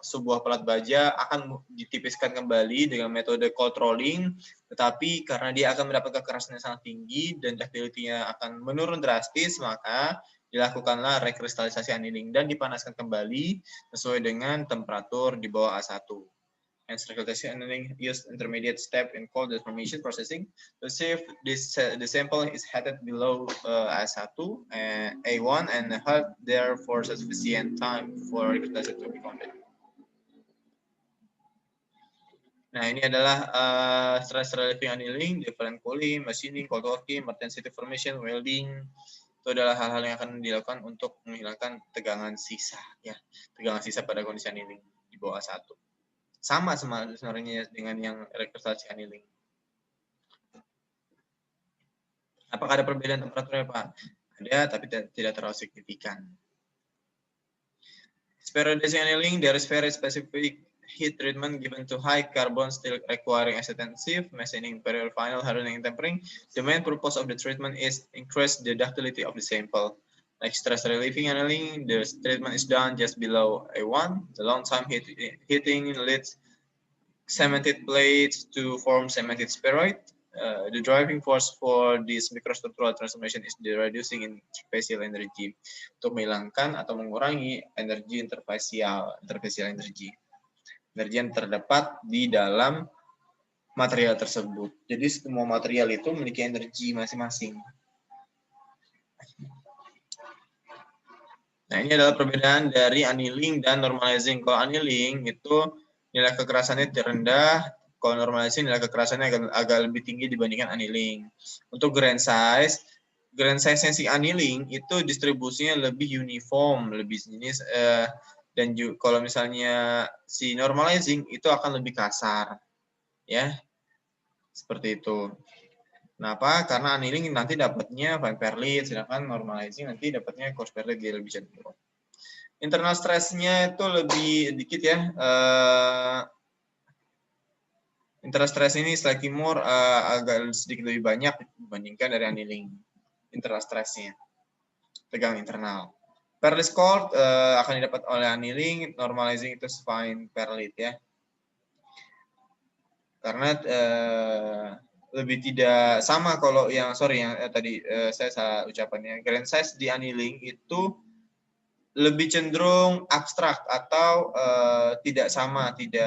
A: sebuah pelat baja akan ditipiskan kembali dengan metode cold rolling, tetapi karena dia akan mendapat kekerasan yang sangat tinggi dan ductility-nya akan menurun drastis, maka dilakukanlah rekristalisasi annealing dan dipanaskan kembali sesuai dengan temperatur di bawah A1. Hence, rekristalisasi annealing used intermediate step in cold deformation processing to see if the sample is heated below A1, A1 and held there for sufficient time for rekristalisasi to be completed. Nah, ini adalah stress relieving annealing, different cooling, machining, cold working, mertensive formation, welding. Itu adalah hal-hal yang akan dilakukan untuk menghilangkan tegangan sisa ya, tegangan sisa pada kondisi annealing di bawah A1. Sama sebenarnya dengan yang rekristalisasi annealing. Apakah ada perbedaan temperaturnya, Pak? Ada, tapi tidak terlalu signifikan. Spheroidizing annealing, there is very specific heat treatment given to high carbon steel requiring extensive machining, period final hardening and tempering. The main purpose of the treatment is increase the ductility of the sample. Like stress relieving annealing, the treatment is done just below A1. The long time heating leads cemented plates to form cemented spheroid. The driving force for this microstructural transformation is the reducing interfacial energy, untuk menghilangkan atau mengurangi energi interfacial energy yang terdapat di dalam material tersebut. Jadi semua material itu memiliki energi masing-masing. Nah, ini adalah perbedaan dari annealing dan normalizing. Kalau annealing itu nilai kekerasannya rendah, kalau normalizing nilai kekerasannya agak lebih tinggi dibandingkan annealing. Untuk grain size-nya si annealing itu distribusinya lebih uniform, lebih jenis, dan kalau misalnya si normalizing itu akan lebih kasar, ya, seperti itu. Kenapa? Karena annealing nanti dapatnya fine perlite, sedangkan normalizing nanti dapatnya coarse perlite, dia lebih cenderung. Internal stress-nya itu lebih dikit ya. Internal stress ini slightly more, agak sedikit lebih banyak dibandingkan dari annealing. Internal stress-nya, tegangan internal. Perlite score akan didapat oleh annealing, normalizing itu fine perlite ya. Karena lebih tidak sama kalau yang tadi saya salah ucapannya. Grain size di annealing itu lebih cenderung abstrak atau tidak sama, tidak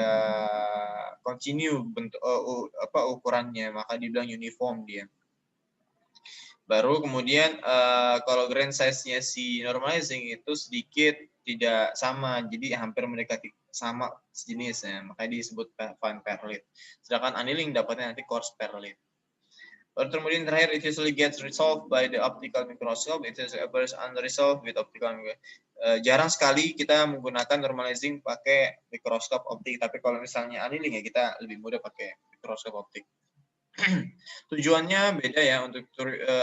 A: continue bentuk ukurannya, maka dibilang uniform dia. Baru kemudian kalau grain size-nya si normalizing itu sedikit tidak sama, jadi hampir mendekati sama sejenisnya, makanya disebut fine perlite. Sedangkan annealing dapatnya nanti coarse perlite. Baru kemudian terakhir, it usually gets resolved by the optical microscope. It is appears unresolved with optical microscope. Jarang sekali kita menggunakan normalizing pakai mikroskop optik, tapi kalau misalnya annealing ya kita lebih mudah pakai mikroskop optik. Tujuannya beda ya, untuk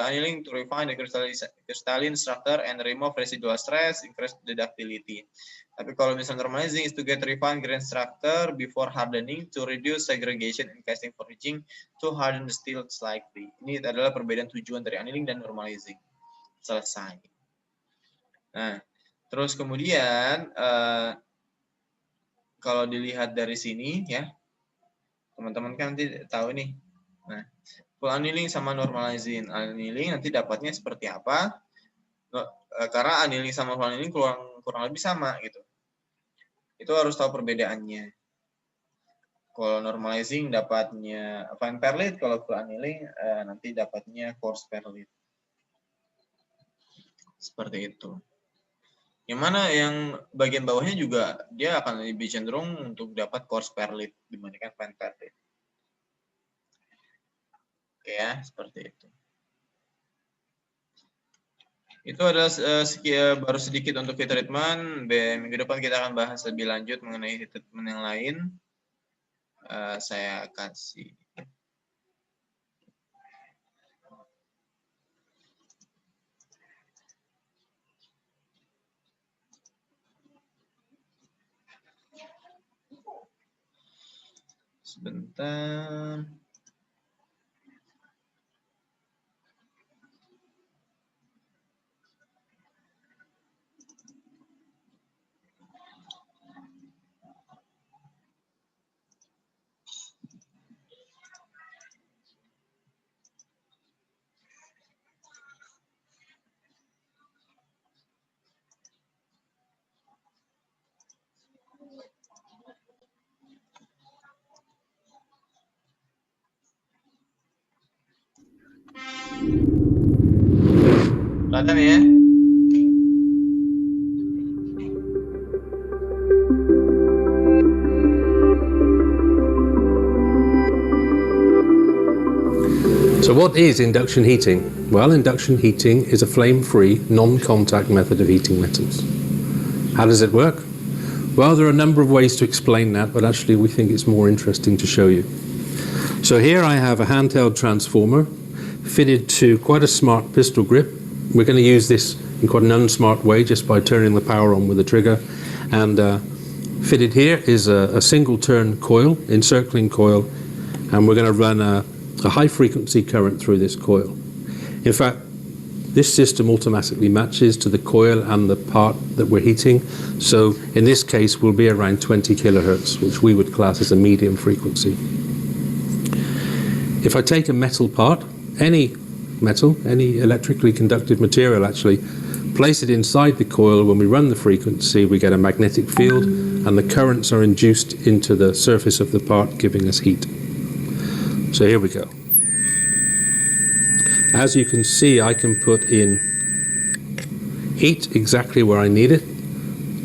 A: annealing to refine the crystalline structure and remove residual stress, increase the ductility. Tapi kalau misalnya normalizing is to get refined grain structure before hardening to reduce segregation in casting for etching to harden the steel slightly. Ini adalah perbedaan tujuan dari annealing dan normalizing. Selesai. Nah, terus kemudian kalau dilihat dari sini ya, teman-teman kan nanti tahu nih. Nah, full annealing sama normalizing. Annealing nanti dapatnya seperti apa? Karena annealing sama full annealing kurang lebih sama gitu. Itu harus tahu perbedaannya. Kalau normalizing dapatnya fine perlite, kalau full annealing nanti dapatnya coarse perlite. Seperti itu. Yang mana yang bagian bawahnya juga dia akan lebih cenderung untuk dapat coarse perlite dibandingkan fine perlite. Oke ya, seperti itu. Itu adalah baru sedikit untuk heat treatment. Minggu depan kita akan bahas lebih lanjut mengenai heat treatment yang lain. Saya kasih. Sebentar. Kelihatan ya?
C: So what is induction heating? Well, induction heating is a flame-free, non-contact method of heating metals. How does it work? Well, there are a number of ways to explain that, but actually we think it's more interesting to show you. So here I have a handheld transformer fitted to quite a smart pistol grip. We're going to use this in quite an unsmart way just by turning the power on with the trigger. And fitted here is a single turn coil, encircling coil, and we're going to run a high frequency current through this coil. In fact, this system automatically matches to the coil and the part that we're heating. So in this case, we'll be around 20 kilohertz, which we would class as a medium frequency. If I take a metal part, any metal, any electrically conductive material actually, place it inside the coil, when we run the frequency, we get a magnetic field and the currents are induced into the surface of the part, giving us heat. So here we go. As you can see, I can put in heat exactly where I need it.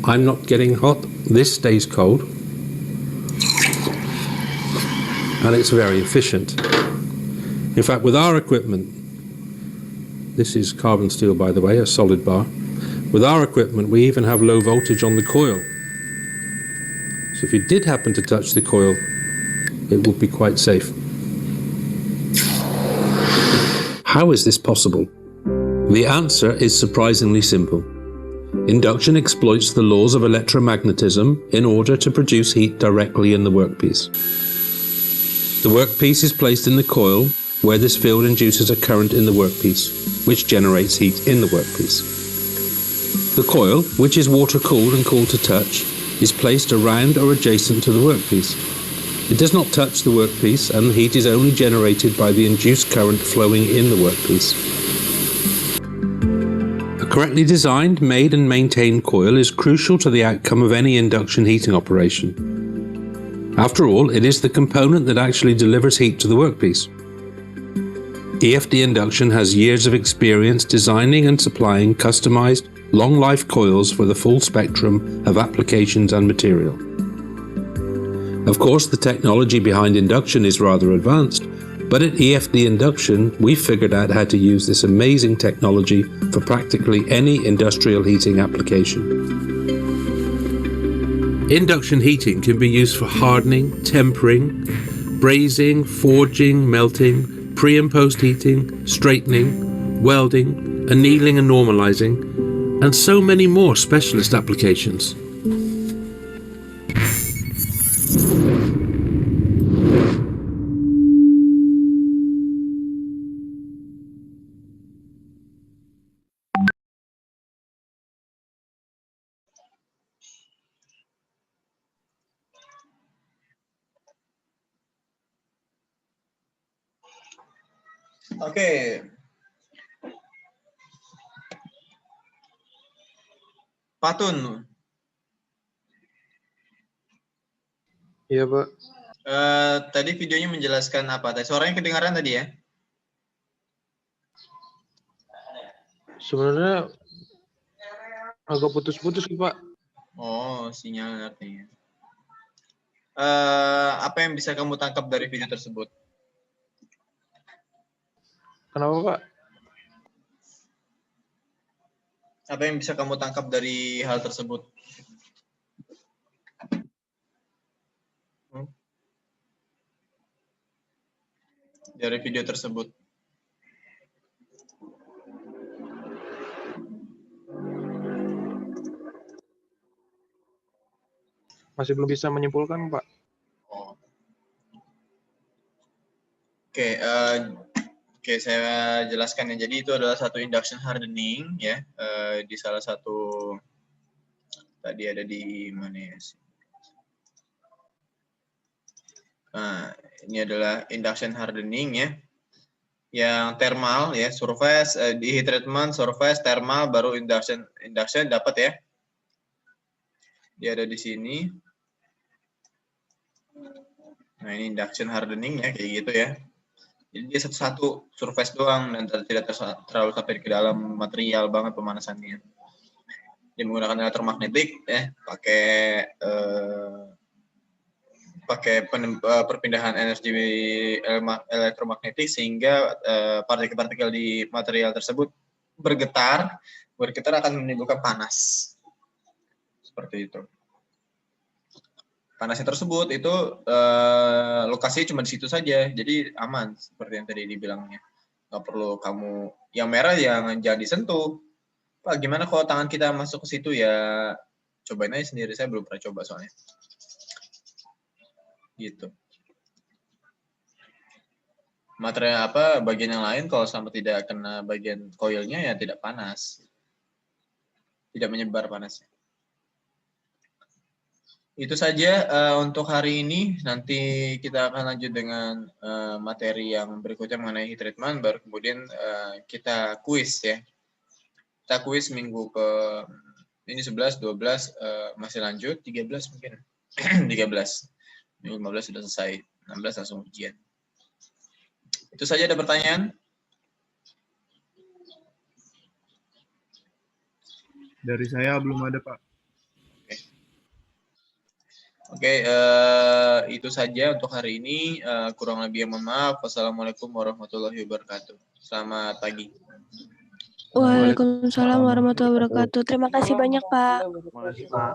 C: I'm not getting hot. This stays cold. And it's very efficient. In fact, with our equipment, this is carbon steel, by the way, a solid bar. With our equipment, we even have low voltage on the coil. So if you did happen to touch the coil, it would be quite safe. How is this possible? The answer is surprisingly simple. Induction exploits the laws of electromagnetism in order to produce heat directly in the workpiece. The workpiece is placed in the coil, where this field induces a current in the workpiece, which generates heat in the workpiece. The coil, which is water-cooled and cool to touch, is placed around or adjacent to the workpiece. It does not touch the workpiece, and the heat is only generated by the induced current flowing in the workpiece. A correctly designed, made and maintained coil is crucial to the outcome of any induction heating operation. After all, it is the component that actually delivers heat to the workpiece. EFD Induction has years of experience designing and supplying customized, long-life coils for the full spectrum of applications and material. Of course, the technology behind induction is rather advanced, but at EFD Induction, we figured out how to use this amazing technology for practically any industrial heating application. Induction heating can be used for hardening, tempering, brazing, forging, melting, pre and post heating, straightening, welding, annealing and normalizing, and so many more specialist applications.
A: Oke. Patun,
D: Iya, Pak.
A: tadi videonya menjelaskan apa? Suaranya kedengaran tadi ya?
D: Sebenarnya agak putus-putus, Pak.
A: Oh, sinyal artinya. Apa yang bisa kamu tangkap dari video tersebut?
D: Kenapa, Pak?
A: Apa yang bisa kamu tangkap dari hal tersebut? Dari video tersebut.
D: Masih belum bisa menyimpulkan, Pak.
A: Oh. Oke, saya jelaskan ya. Jadi itu adalah satu induction hardening ya, di salah satu tadi ada di mana ya? Nah, ini adalah induction hardening ya, yang thermal ya, surface, di heat treatment, surface, thermal, baru induction dapat ya. Dia ada di sini. Nah, ini induction hardening ya, kayak gitu ya. Jadi dia satu-satu surface doang dan tidak terlalu sampai ke dalam material banget pemanasannya. Dia menggunakan elektromagnetik ya, pakai perpindahan energi elektromagnetik sehingga partikel-partikel di material tersebut bergetar akan menimbulkan panas. Seperti itu. Panasnya tersebut itu lokasinya cuma di situ saja, jadi aman seperti yang tadi dibilangnya. Nggak perlu kamu yang merah jangan disentuh. Pak, gimana kalau tangan kita masuk ke situ ya? Cobain aja sendiri, saya belum pernah coba soalnya. Gitu. Material apa bagian yang lain kalau sampai tidak kena bagian koilnya ya tidak panas. Tidak menyebar panasnya. Itu saja untuk hari ini. Nanti kita akan lanjut dengan materi yang berikutnya mengenai heat treatment, baru kemudian kita kuis ya. Kita kuis minggu ke ini 11, 12 masih lanjut, 13 mungkin. 13. Minggu 15 sudah selesai, 16 langsung ujian. Itu saja, ada pertanyaan?
E: Dari saya belum ada, Pak.
A: Oke, itu saja untuk hari ini. Kurang lebih mohon maaf. Wassalamualaikum warahmatullahi wabarakatuh. Selamat pagi.
F: Waalaikumsalam warahmatullahi wabarakatuh. Terima kasih banyak, Pak.
D: Terima kasih, Pak.